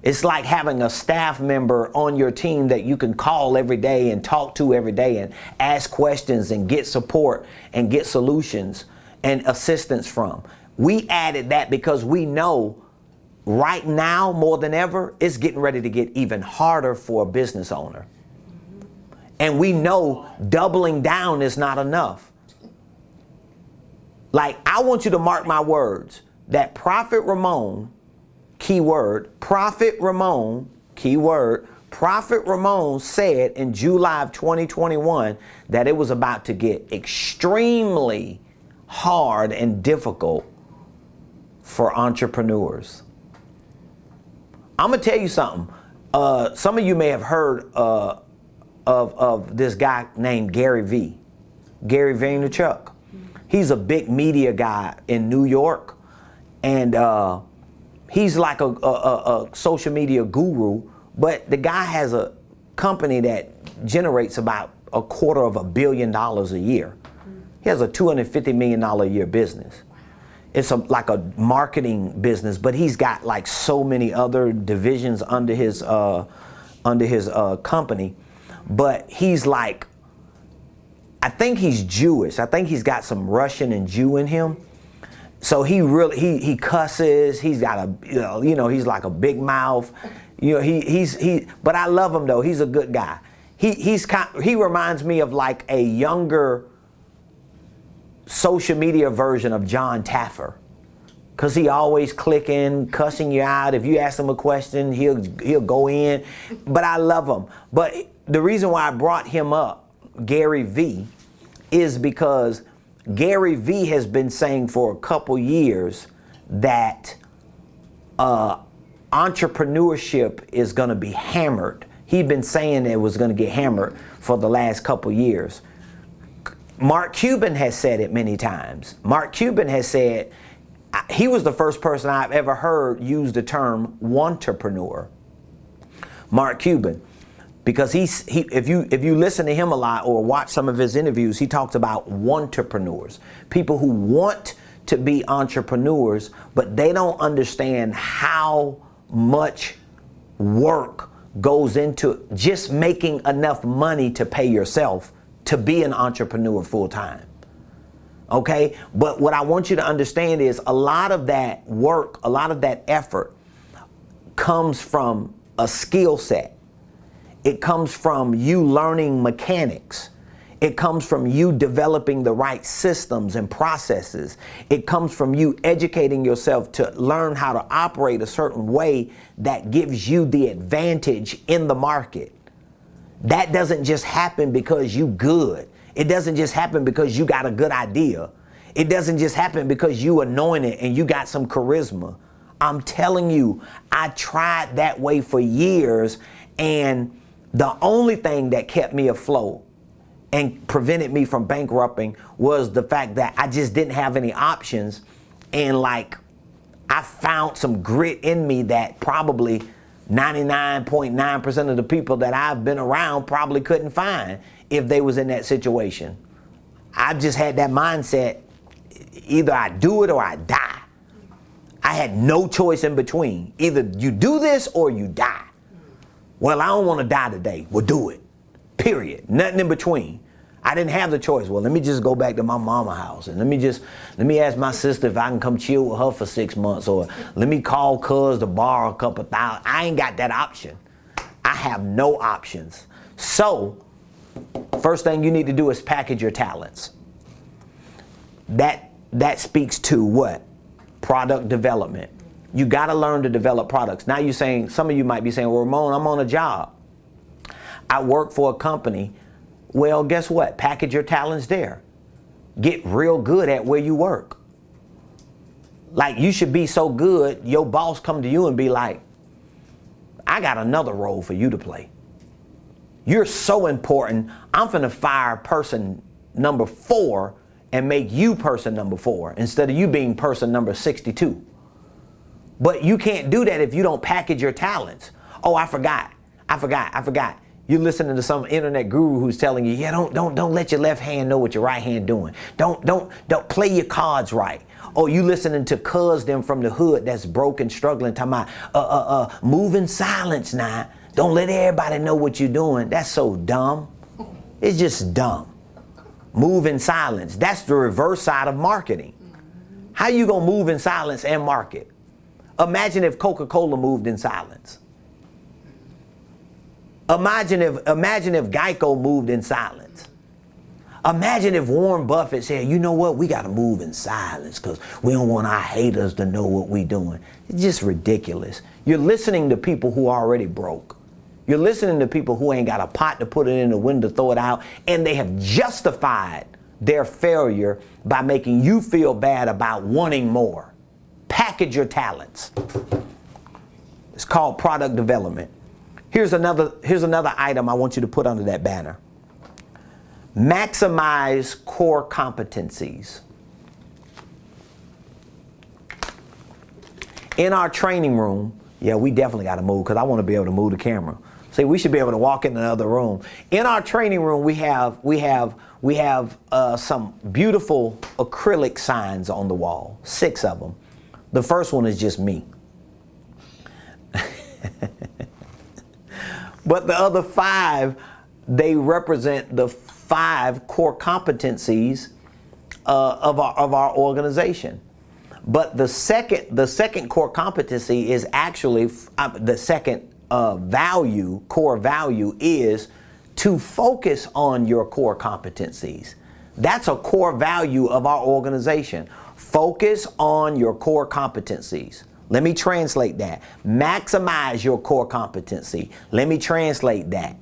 It's like having a staff member on your team that you can call every day and talk to every day and ask questions and get support and get solutions and assistance from. We added that because we know right now more than ever, it's getting ready to get even harder for a business owner. And we know doubling down is not enough. Like, I want you to mark my words that Prophet Ramon, keyword, Prophet Ramon, keyword, Prophet Ramon said in July of 2021 that it was about to get extremely hard and difficult for entrepreneurs. I'm gonna tell you something. Some of you may have heard of this guy named Gary Vaynerchuk. He's a big media guy in New York, and he's like a social media guru. But the guy has a company that generates about $250 million a year. He has a $250 million a year business. It's like a marketing business, but he's got like so many other divisions under his company. But he's like, I think he's Jewish. I think he's got some Russian and Jew in him. So he cusses. He's got he's like a big mouth. But I love him though. He's a good guy. He reminds me of like a younger social media version of John Taffer, because he always clicking, cussing you out. If you ask him a question, he'll go in. But I love him. But the reason why I brought him up, Gary V, is because Gary V has been saying for a couple years that entrepreneurship is going to be hammered. He'd been saying it was going to get hammered for the last couple years. Mark Cuban has said it many times. Mark Cuban has said, he was the first person I've ever heard use the term wantrepreneur. Mark Cuban, because if you listen to him a lot or watch some of his interviews, he talks about wantrepreneurs, people who want to be entrepreneurs, but they don't understand how much work goes into just making enough money to pay yourself to be an entrepreneur full time. Okay? But what I want you to understand is a lot of that work, a lot of that effort comes from a skill set. It comes from you learning mechanics. It comes from you developing the right systems and processes. It comes from you educating yourself to learn how to operate a certain way that gives you the advantage in the market. That doesn't just happen because you good. It doesn't just happen because you got a good idea. It doesn't just happen because you anointed and you got some charisma. I'm telling you, I tried that way for years, and the only thing that kept me afloat and prevented me from bankrupting was the fact that I just didn't have any options. And like, I found some grit in me that probably 99.9% of the people that I've been around probably couldn't find if they was in that situation. I just had that mindset, either I do it or I die. I had no choice in between. Either you do this or you die. Well, I don't want to die today. Well, do it. Period. Nothing in between. I didn't have the choice. Well, let me just go back to my mama's house and let me ask my sister if I can come chill with her for 6 months, or let me call cuz to borrow a couple thousand. I ain't got that option. I have no options. So, first thing you need to do is package your talents. That speaks to what? Product development. You got to learn to develop products. Now you're saying, some of you might be saying, well, Ramon, I'm on a job. I work for a company. Well, guess what? Package your talents there. Get real good at where you work. Like, you should be so good, your boss come to you and be like, I got another role for you to play. You're so important, I'm finna fire person number 4 and make you person number 4 instead of you being person number 62. But you can't do that if you don't package your talents. Oh, I forgot. You're listening to some internet guru who's telling you, yeah, don't let your left hand know what your right hand doing. Don't play your cards right. Oh, you listening to cuz them from the hood that's broke, struggling, talking about move in silence now. Don't let everybody know what you're doing. That's so dumb. It's just dumb. Move in silence. That's the reverse side of marketing. How you gonna move in silence and market? Imagine if Coca-Cola moved in silence. Imagine if Geico moved in silence. Imagine if Warren Buffett said, you know what, we got to move in silence because we don't want our haters to know what we're doing. It's just ridiculous. You're listening to people who are already broke. You're listening to people who ain't got a pot to put it in the window, throw it out, and they have justified their failure by making you feel bad about wanting more. Package your talents. It's called product development. Here's another item I want you to put under that banner. Maximize core competencies. In our training room, yeah, we definitely got to move because I want to be able to move the camera. See, we should be able to walk in another room. In our training room, we have some beautiful acrylic signs on the wall, 6 of them. The first one is just me. But the other 5, they represent the 5 core competencies of our organization. But the second core competency is actually the second core value is to focus on your core competencies. That's a core value of our organization. Focus on your core competencies. Let me translate that. Maximize your core competency. Let me translate that.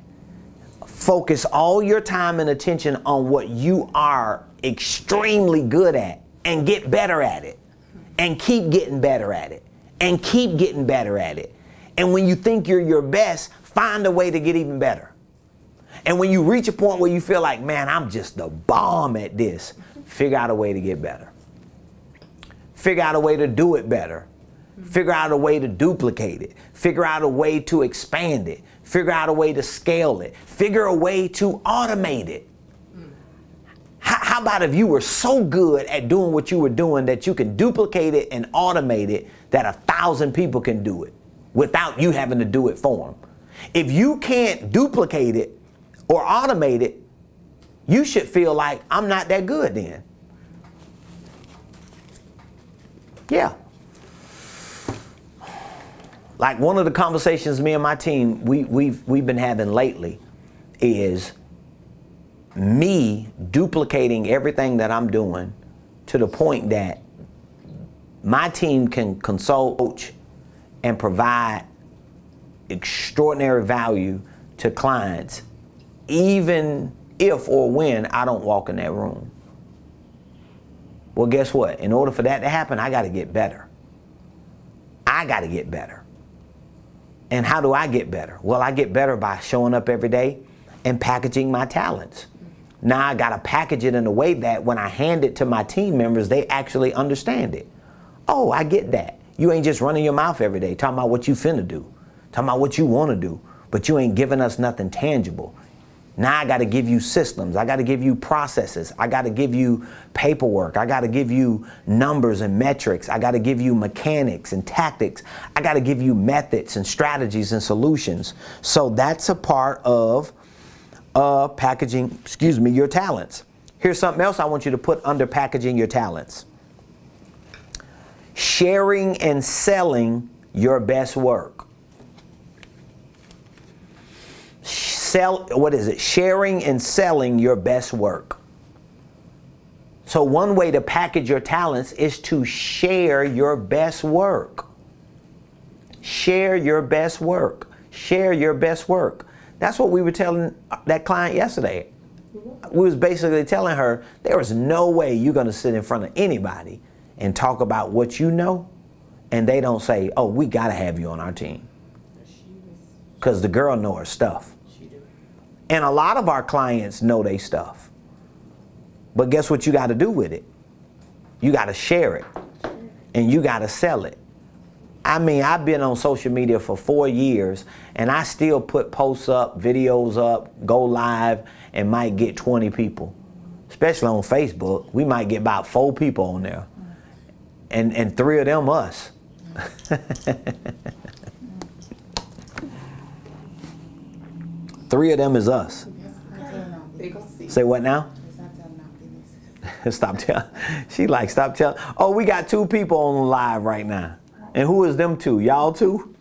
Focus all your time and attention on what you are extremely good at and get better at it. And keep getting better at it. And keep getting better at it. And when you think you're your best, find a way to get even better. And when you reach a point where you feel like, man, I'm just the bomb at this, figure out a way to get better. Figure out a way to do it better. Figure out a way to duplicate it. Figure out a way to expand it. Figure out a way to scale it. Figure a way to automate it. How about if you were so good at doing what you were doing that you can duplicate it and automate it that 1,000 people can do it without you having to do it for them? If you can't duplicate it or automate it, you should feel like I'm not that good then. Yeah. Like one of the conversations me and my team we've been having lately is me duplicating everything that I'm doing to the point that my team can consult, coach, and provide extraordinary value to clients, even if or when I don't walk in that room. Well, guess what? In order for that to happen, I got to get better. I got to get better. And how do I get better? Well, I get better by showing up every day and packaging my talents. Now I got to package it in a way that when I hand it to my team members, they actually understand it. Oh, I get that. You ain't just running your mouth every day talking about what you finna do, talking about what you want to do, but you ain't giving us nothing tangible. Now I got to give you systems. I got to give you processes. I got to give you paperwork. I got to give you numbers and metrics. I got to give you mechanics and tactics. I got to give you methods and strategies and solutions. So that's a part of packaging, your talents. Here's something else I want you to put under packaging your talents. Sharing and selling your best work. Sharing and selling your best work. So one way to package your talents is to share your best work. Share your best work. Share your best work. That's what we were telling that client yesterday. We was basically telling her there is no way you're going to sit in front of anybody and talk about what you know and they don't say, oh, we got to have you on our team. Because the girl know her stuff. And a lot of our clients know their stuff. But guess what you got to do with it? You got to share it. And you got to sell it. I mean, I've been on social media for 4 years and I still put posts up, videos up, go live, and might get 20 people. Especially on Facebook, we might get about 4 people on there. And 3 of them us. 3 of them is us. Say what now? Stop telling. She like, stop telling. Oh, we got 2 people on live right now. And who is them 2? Y'all 2?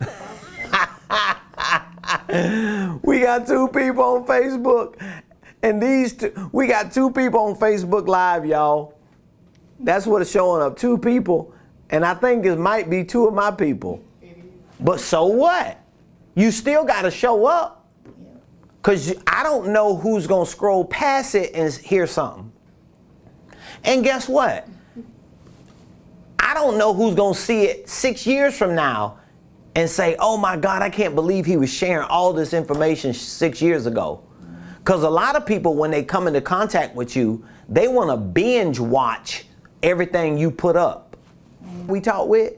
We got 2 people on Facebook. And we got 2 people on Facebook Live, y'all. That's what it's showing up, 2 people. And I think it might be 2 of my people. But so what? You still got to show up. Because I don't know who's going to scroll past it and hear something. And guess what? I don't know who's going to see it 6 years from now and say, oh my God, I can't believe he was sharing all this information 6 years ago. Because a lot of people, when they come into contact with you, they want to binge watch everything you put up. We talk with.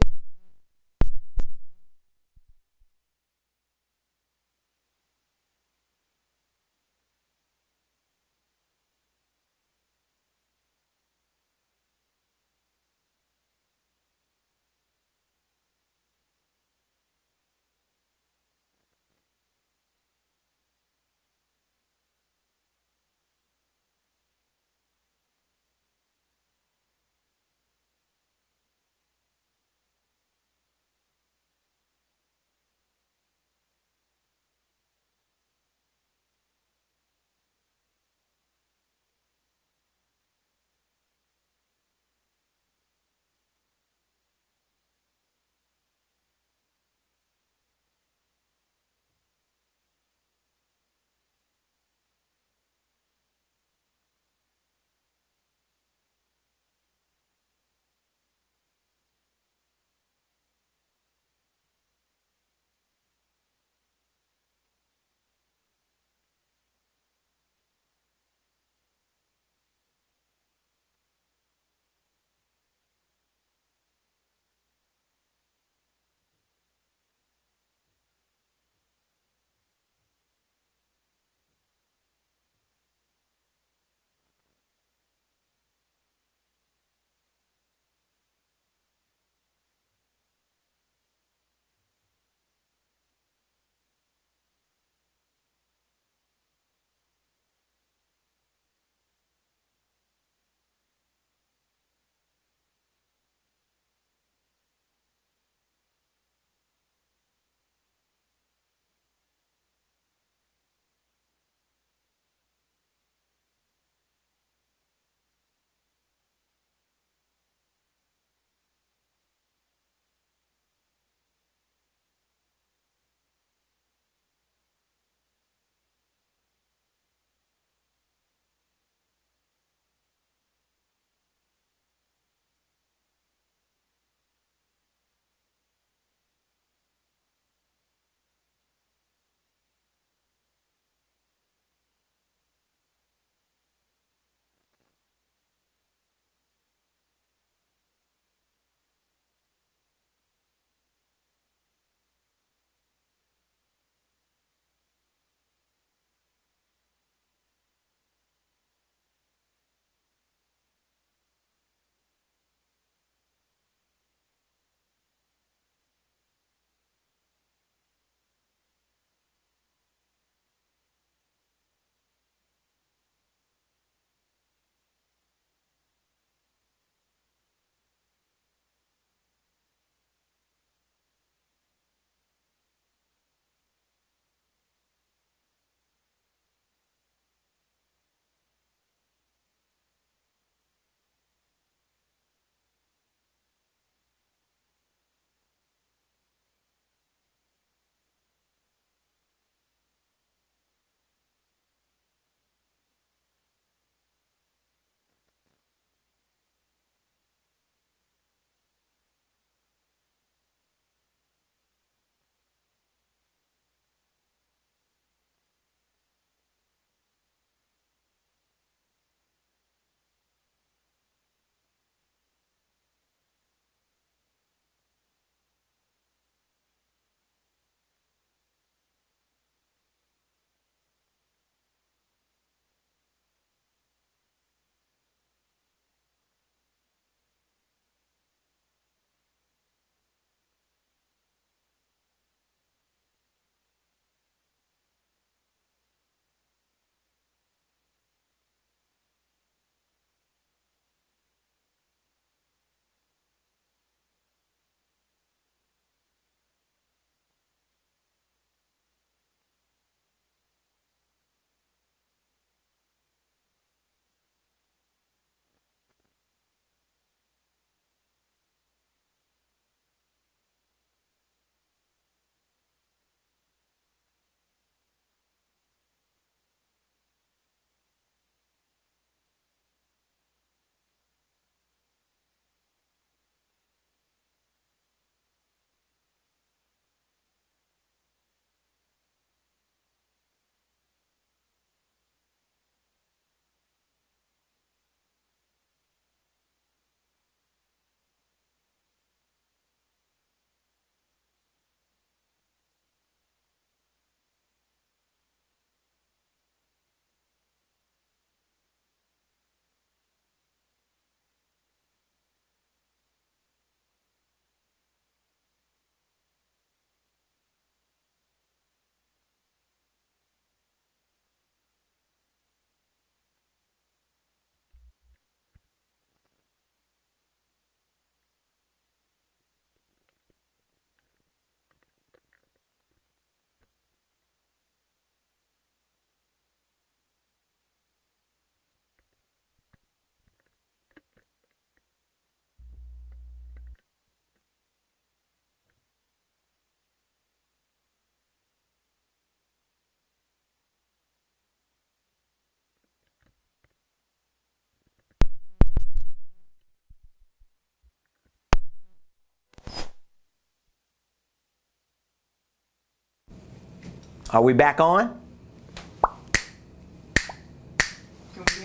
Are we back on?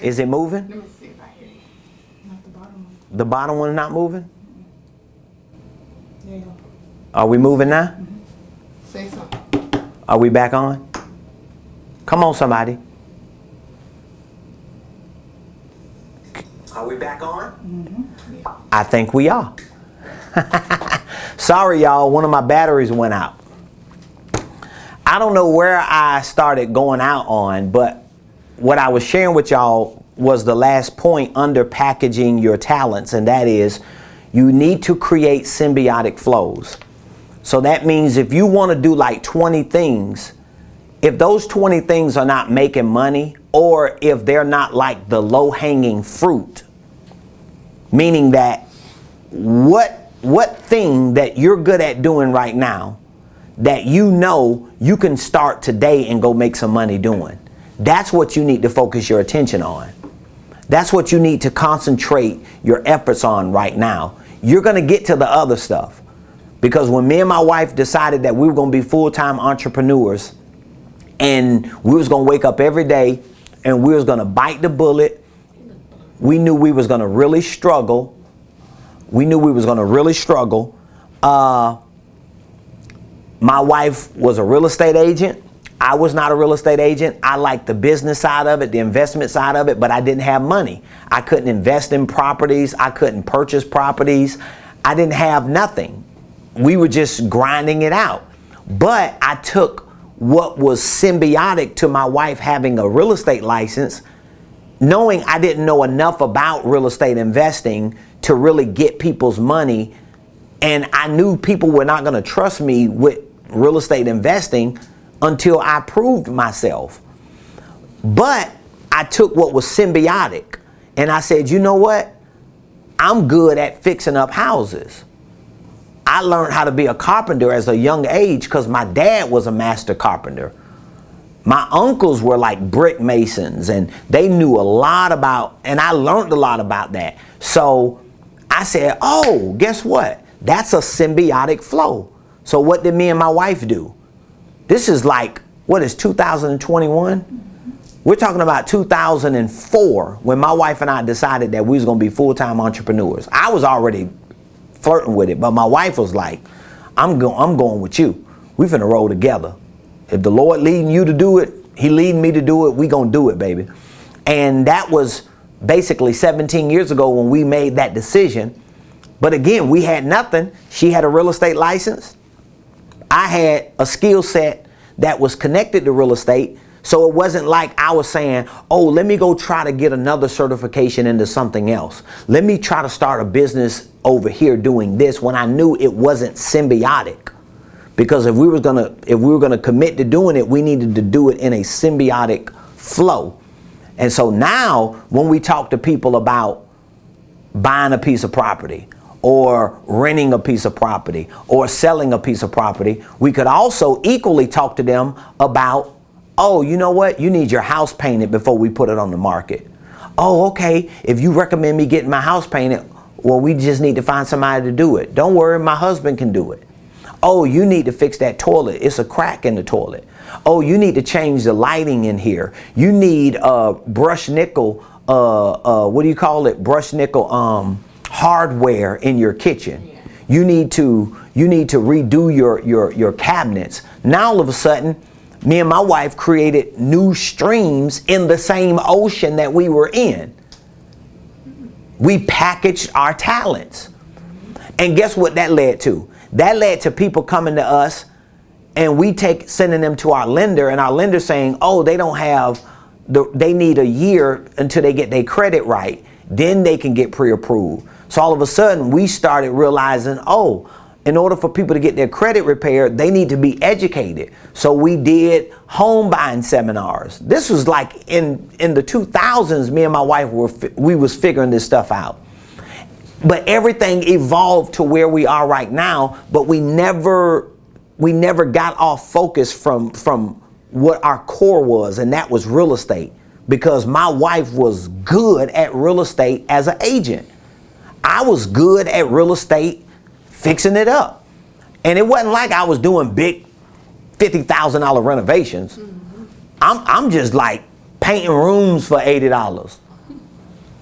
Is it moving? Let me see if I hear you. Not the bottom one. The bottom one not moving? There you go. Are we moving now? Say something. Are we back on? Come on, somebody. Are we back on? I think we are. Sorry, y'all. One of my batteries went out. I don't know where I started going out on, but what I was sharing with y'all was the last point under packaging your talents, and that is you need to create symbiotic flows. So that means if you want to do like 20 things, if those 20 things are not making money, or if they're not like the low-hanging fruit, meaning that what thing that you're good at doing right now that you know you can start today and go make some money doing, that's what you need to focus your attention on. That's what you need to concentrate your efforts on right now. You're going to get to the other stuff. Because when me and my wife decided that we were going to be full-time entrepreneurs and we was going to wake up every day and we was going to bite the bullet, we knew we was going to really struggle. My wife was a real estate agent. I was not a real estate agent. I liked the business side of it, the investment side of it, but I didn't have money. I couldn't invest in properties. I couldn't purchase properties. I didn't have nothing. We were just grinding it out. But I took what was symbiotic to my wife having a real estate license, knowing I didn't know enough about real estate investing to really get people's money. And I knew people were not going to trust me with real estate investing until I proved myself. But I took what was symbiotic and I said, you know what? I'm good at fixing up houses. I learned how to be a carpenter as a young age because my dad was a master carpenter. My uncles were like brick masons and they knew a lot about, and I learned a lot about that. So I said, oh, guess what? That's a symbiotic flow. So what did me and my wife do? This is like, what is 2021? We're talking about 2004 when my wife and I decided that we was going to be full-time entrepreneurs. I was already flirting with it, but my wife was like, I'm going with you. We finna roll together. If the Lord leading you to do it, he leading me to do it, we gonna do it, baby. And that was basically 17 years ago when we made that decision. But again, we had nothing. She had a real estate license. I had a skill set that was connected to real estate. So it wasn't like I was saying, oh, let me go try to get another certification into something else. Let me try to start a business over here doing this, when I knew it wasn't symbiotic. Because if we were gonna commit to doing it, we needed to do it in a symbiotic flow. And so now when we talk to people about buying a piece of property or renting a piece of property or selling a piece of property, we could also equally talk to them about, oh, you know what? You need your house painted before we put it on the market. Oh, okay. If you recommend me getting my house painted, well, we just need to find somebody to do it. Don't worry, my husband can do it. Oh, you need to fix that toilet. It's a crack in the toilet. Oh, you need to change the lighting in here. You need brushed nickel, what do you call it? Brushed nickel hardware in your kitchen. Yeah. You need to redo your cabinets. Now all of a sudden, me and my wife created new streams in the same ocean that we were in. We packaged our talents. And guess what that led to? That led to people coming to us and sending them to our lender, and our lender saying, oh, they need a year until they get their credit right. Then they can get pre-approved. So all of a sudden we started realizing, oh, in order for people to get their credit repaired, they need to be educated. So we did home buying seminars. This was like in the 2000s, me and my wife we was figuring this stuff out. But everything evolved to where we are right now, but we never got off focus from what our core was, and that was real estate. Because my wife was good at real estate as an agent. I was good at real estate fixing it up. And it wasn't like I was doing big $50,000 renovations. I'm just like painting rooms for $80.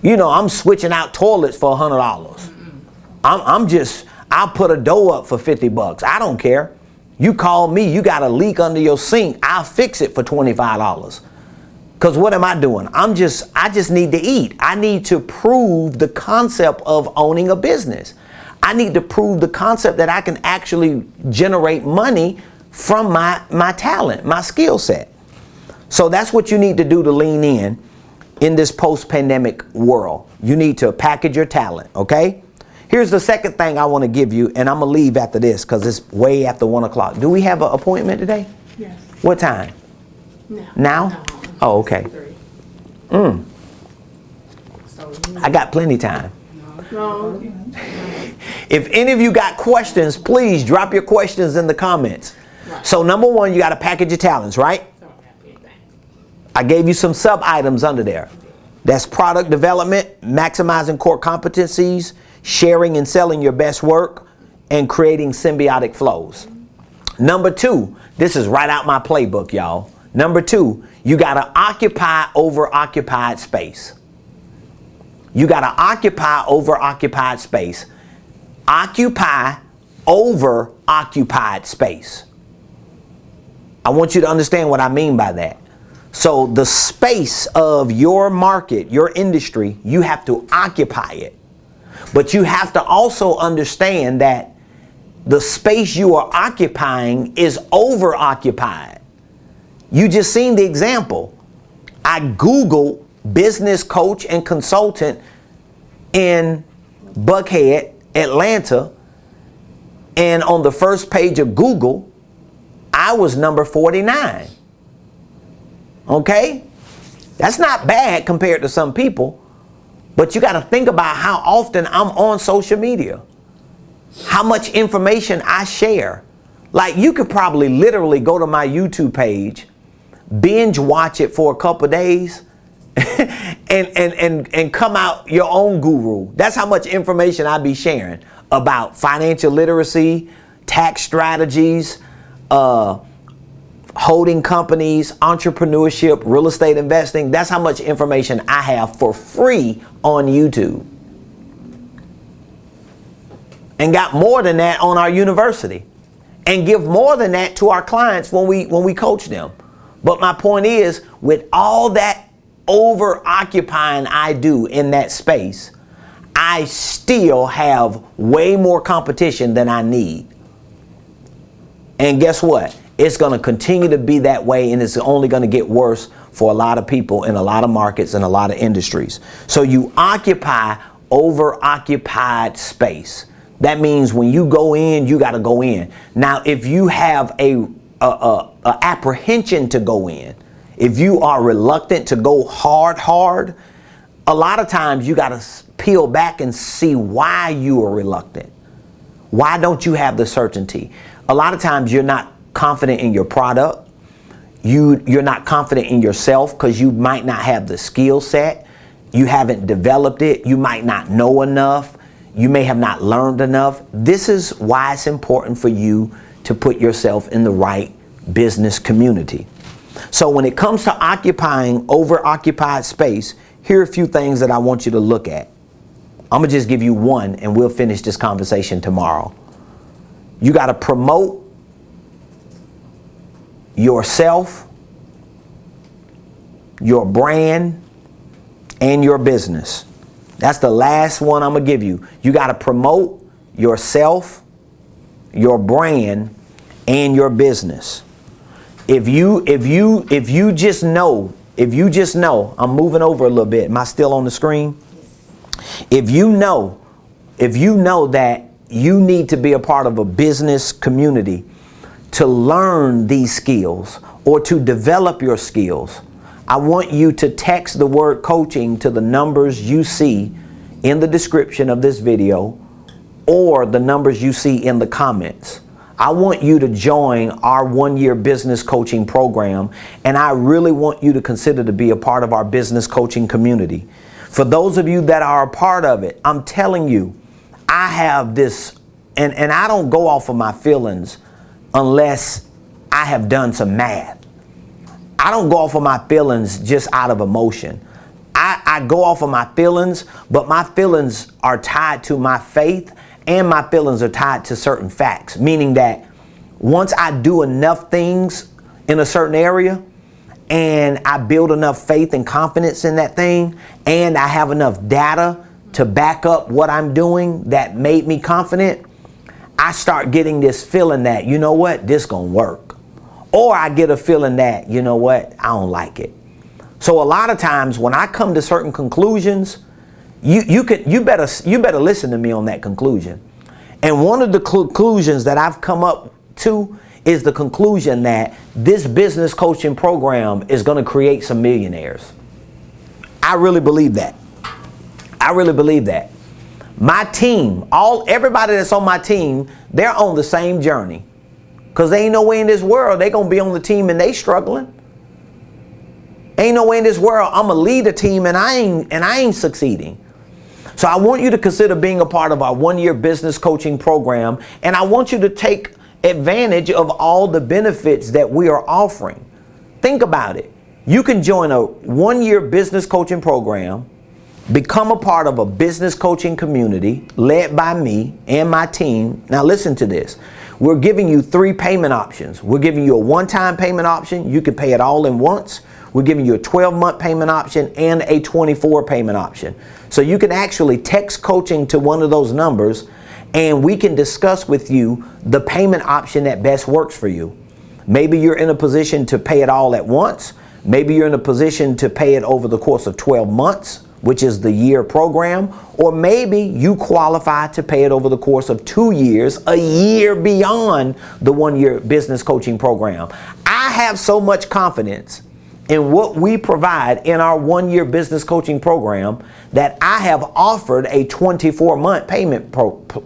You know, I'm switching out toilets for $100. I'll put a door up for $50. I don't care. You call me, you got a leak under your sink, I'll fix it for $25. Because what am I doing? I just need to eat. I need to prove the concept of owning a business. I need to prove the concept that I can actually generate money from my talent, my skill set. So that's what you need to do to lean in this post-pandemic world. You need to package your talent, okay? Here's the second thing I want to give you, and I'm going to leave after this because it's way after 1 o'clock. Do we have an appointment today? Yes. What time? Now? No. Oh, okay. 3. I got plenty time. No. If any of you got questions, please drop your questions in the comments. Right. So number one, you got to package your talents, right? I gave you some sub items under there. That's product development, maximizing core competencies, sharing and selling your best work, and creating symbiotic flows. Number two, this is right out my playbook, y'all. Number two, you got to occupy over occupied space. You got to occupy over occupied space. Occupy over occupied space. I want you to understand what I mean by that. So the space of your market, your industry, you have to occupy it. But you have to also understand that the space you are occupying is over occupied. You just seen the example. I Googled business coach and consultant in Buckhead, Atlanta, and on the first page of Google, I was number 49. Okay? That's not bad compared to some people, but you got to think about how often I'm on social media, how much information I share. Like, you could probably literally go to my YouTube page, binge watch it for a couple of days, and come out your own guru. That's how much information I be sharing about financial literacy, tax strategies, holding companies, entrepreneurship, real estate investing. That's how much information I have for free on YouTube. And got more than that on our university. And give more than that to our clients when we coach them. But my point is, with all that over occupying I do in that space, I still have way more competition than I need. And guess what? It's going to continue to be that way, and it's only going to get worse for a lot of people in a lot of markets and a lot of industries. So you occupy over occupied space. That means when you go in, you got to go in. Now, if you have a apprehension to go in, if you are reluctant to go hard, a lot of times you got to peel back and see why you are reluctant. Why don't you have the certainty? A lot of times you're not confident in your product. You're not confident in yourself because you might not have the skill set. You haven't developed it. You might not know enough. You may have not learned enough. This is why it's important for you to put yourself in the right business community. So when it comes to occupying over occupied space, here are a few things that I want you to look at. I'm going to just give you one and we'll finish this conversation tomorrow. You got to promote yourself, your brand, and your business. That's the last one I'm going to give you. You got to promote yourself, your brand, and your business. If you just know, I'm moving over a little bit. Am I still on the screen? If you know that you need to be a part of a business community to learn these skills or to develop your skills, I want you to text the word coaching to the numbers you see in the description of this video or the numbers you see in the comments. I want you to join our 1-year business coaching program, and I really want you to consider to be a part of our business coaching community. For those of you that are a part of it, I'm telling you, I have this, and I don't go off of my feelings unless I have done some math. I don't go off of my feelings just out of emotion. I go off of my feelings, but my feelings are tied to my faith, and my feelings are tied to certain facts, meaning that once I do enough things in a certain area and I build enough faith and confidence in that thing, and I have enough data to back up what I'm doing that made me confident, I start getting this feeling that, you know what, this gonna work. Or I get a feeling that, you know what, I don't like it. So a lot of times when I come to certain conclusions, you better listen to me on that conclusion. And one of the conclusions that I've come up to is the conclusion that this business coaching program is going to create some millionaires. I really believe that. I really believe that. My team, everybody that's on my team, they're on the same journey. Because there ain't no way in this world they're going to be on the team and they struggling. Ain't no way in this world I'm going to lead a team and I ain't succeeding. So I want you to consider being a part of our 1-year business coaching program, and I want you to take advantage of all the benefits that we are offering. Think about it. You can join a 1-year business coaching program, become a part of a business coaching community led by me and my team. Now listen to this. We're giving you 3 payment options. We're giving you a one-time payment option. You can pay it all in once. We're giving you a 12-month payment option and a 24 payment option. So you can actually text coaching to one of those numbers and we can discuss with you the payment option that best works for you. Maybe you're in a position to pay it all at once. Maybe you're in a position to pay it over the course of 12 months, which is the year program. Or maybe you qualify to pay it over the course of 2 years, a year beyond the 1-year business coaching program. I have so much confidence in what we provide in our 1-year business coaching program that I have offered a 24-month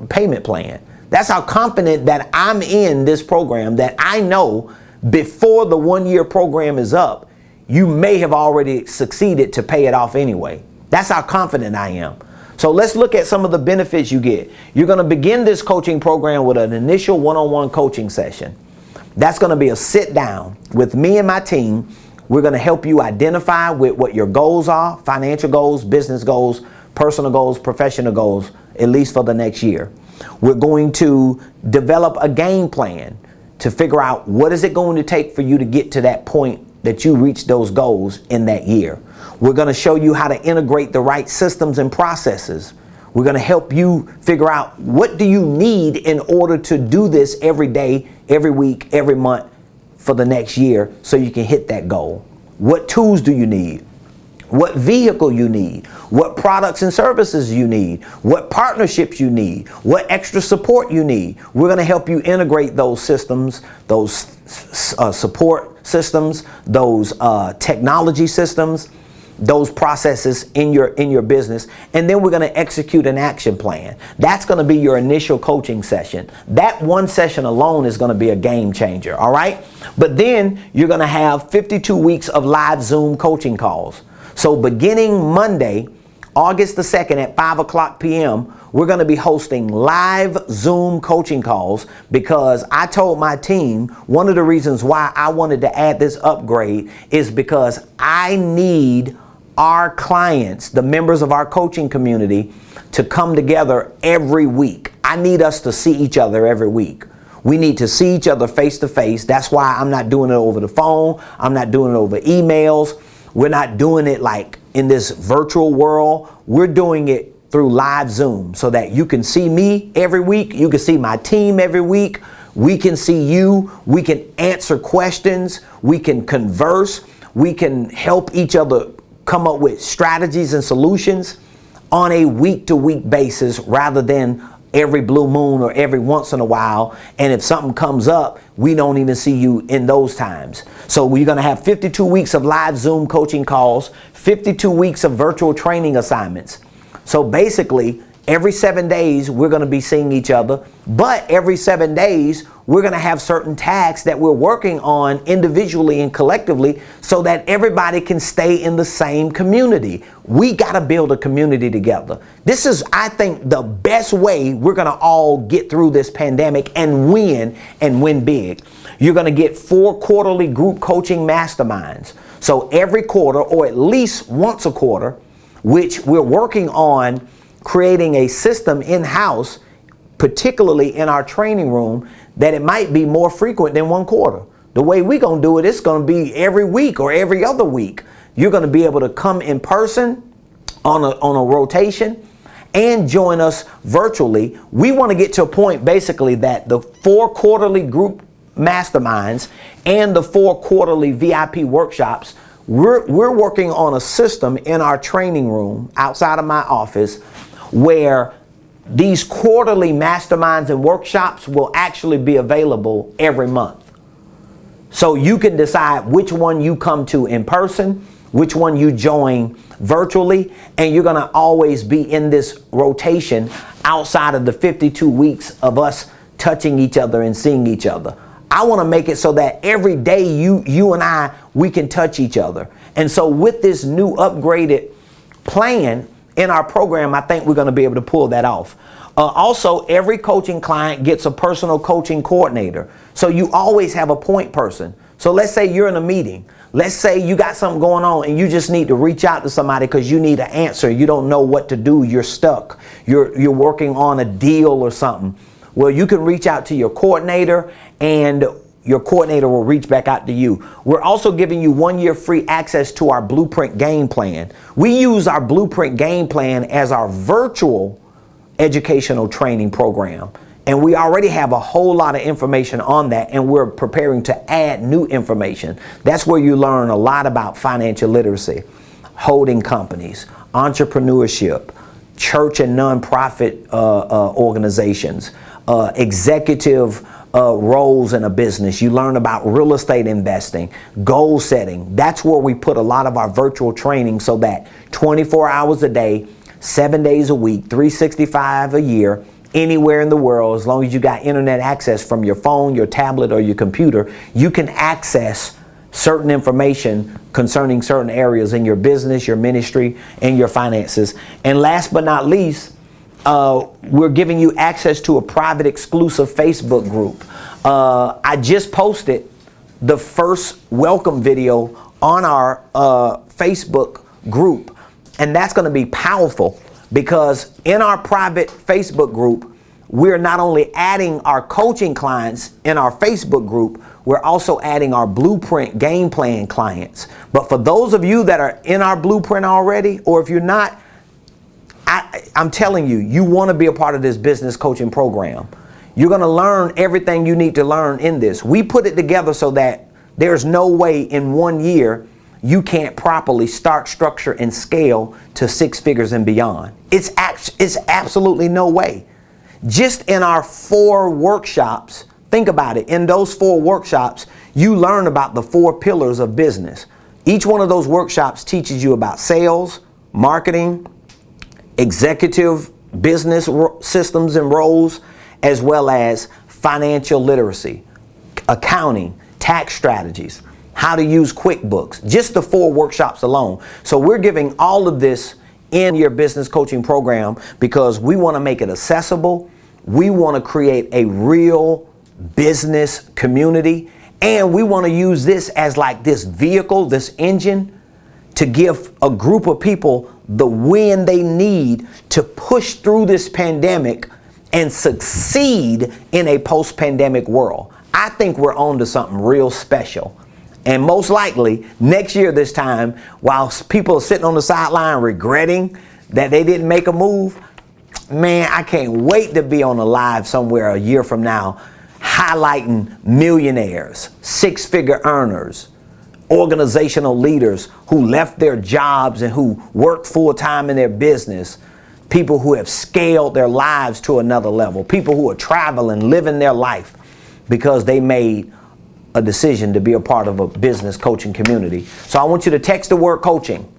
payment plan. That's how confident that I'm in this program, that I know before the 1-year program is up, you may have already succeeded to pay it off anyway. That's how confident I am. So let's look at some of the benefits you get. You're going to begin this coaching program with an initial one-on-one coaching session. That's going to be a sit down with me and my team. We're going to help you identify with what your goals are, financial goals, business goals, personal goals, professional goals, at least for the next year. We're going to develop a game plan to figure out what is it going to take for you to get to that point that you reach those goals in that year. We're going to show you how to integrate the right systems and processes. We're going to help you figure out what do you need in order to do this every day, every week, every month, for the next year so you can hit that goal. What tools do you need? What vehicle you need? What products and services you need? What partnerships you need? What extra support you need? We're going to help you integrate those systems, those support systems, those technology systems, those processes in your business, and then we're going to execute an action plan. That's going to be your initial coaching session. That one session alone is going to be a game changer, all right? But then you're going to have 52 weeks of live Zoom coaching calls. So beginning Monday, August the 2nd at 5:00 p.m., we're going to be hosting live Zoom coaching calls because I told my team one of the reasons why I wanted to add this upgrade is because I need our clients, the members of our coaching community, to come together every week. I need us to see each other every week. We need to see each other face to face. That's why I'm not doing it over the phone. I'm not doing it over emails. We're not doing it like in this virtual world. We're doing it through live Zoom so that you can see me every week. You can see my team every week. We can see you. We can answer questions. We can converse. We can help each other come up with strategies and solutions on a week-to-week basis rather than every blue moon or every once in a while. And if something comes up, we don't even see you in those times. So we're going to have 52 weeks of live Zoom coaching calls, 52 weeks of virtual training assignments. So basically, Every 7 days, we're going to be seeing each other, but every 7 days, we're going to have certain tasks that we're working on individually and collectively so that everybody can stay in the same community. We got to build a community together. This is, I think, the best way we're going to all get through this pandemic and win big. You're going to get 4 quarterly group coaching masterminds. So every quarter, or at least once a quarter, which we're working on creating a system in-house, particularly in our training room, that it might be more frequent than 1 quarter. The way we're going to do it, it's going to be every week or every other week. You're going to be able to come in person on a rotation and join us virtually. We want to get to a point basically that the 4 quarterly group masterminds and the 4 quarterly VIP workshops, we're working on a system in our training room outside of my office where these quarterly masterminds and workshops will actually be available every month. So you can decide which one you come to in person, which one you join virtually, and you're going to always be in this rotation outside of the 52 weeks of us touching each other and seeing each other. I want to make it so that every day you and I, we can touch each other. And so with this new upgraded plan in our program, I think we're going to be able to pull that off. Also, every coaching client gets a personal coaching coordinator. So you always have a point person. So let's say you're in a meeting. Let's say you got something going on and you just need to reach out to somebody because you need an answer. You don't know what to do. You're stuck. You're working on a deal or something. Well, you can reach out to your coordinator and your coordinator will reach back out to you. We're also giving you 1 year free access to our Blueprint Game Plan. We use our Blueprint Game Plan as our virtual educational training program. And we already have a whole lot of information on that, and we're preparing to add new information. That's where you learn a lot about financial literacy, holding companies, entrepreneurship, church and nonprofit organizations, executive roles in a business. You learn about real estate investing, goal setting. That's where we put a lot of our virtual training so that 24 hours a day, 7 days a week, 365 a year, anywhere in the world, as long as you got internet access from your phone, your tablet, or your computer, you can access certain information concerning certain areas in your business, your ministry, and your finances. And last but not least, we're giving you access to a private exclusive Facebook group. I just posted the first welcome video on our Facebook group, and that's going to be powerful because in our private Facebook group, we're not only adding our coaching clients in our Facebook group, we're also adding our Blueprint Game Plan clients. But for those of you that are in our Blueprint already, or if you're not, I'm telling you, you want to be a part of this business coaching program. You're going to learn everything you need to learn in this. We put it together so that there's no way in 1 year you can't properly start, structure, and scale to 6 figures and beyond. It's absolutely no way. Just in our 4 workshops, think about it. In those 4 workshops, you learn about the 4 pillars of business. Each one of those workshops teaches you about sales, marketing, executive business systems and roles, as well as financial literacy, accounting, tax strategies, how to use QuickBooks, just the 4 workshops alone. So we're giving all of this in your business coaching program because we want to make it accessible. We want to create a real business community, and we want to use this as like this vehicle, this engine, to give a group of people the win they need to push through this pandemic and succeed in a post-pandemic world. I think we're on to something real special. And most likely next year this time, while people are sitting on the sideline regretting that they didn't make a move, man, I can't wait to be on a live somewhere a year from now highlighting millionaires, 6-figure earners, organizational leaders who left their jobs and who work full-time in their business, people who have scaled their lives to another level, people who are traveling, living their life because they made a decision to be a part of a business coaching community. So I want you to text the word coaching.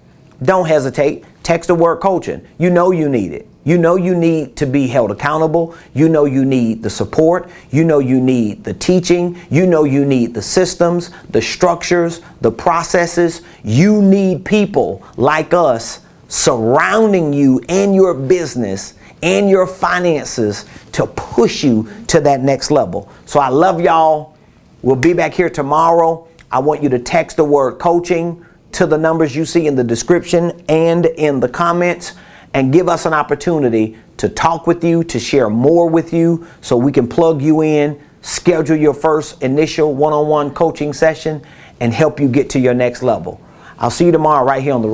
Don't hesitate. text the word coaching. You know you need it. You know you need to be held accountable. You know you need the support. You know you need the teaching. You know you need the systems, the structures, the processes. You need people like us surrounding you and your business and your finances to push you to that next level. So I love y'all. We'll be back here tomorrow. I want you to text the word coaching to the numbers you see in the description and in the comments, and give us an opportunity to talk with you, to share more with you so we can plug you in, schedule your first initial one-on-one coaching session, and help you get to your next level. I'll see you tomorrow right here on the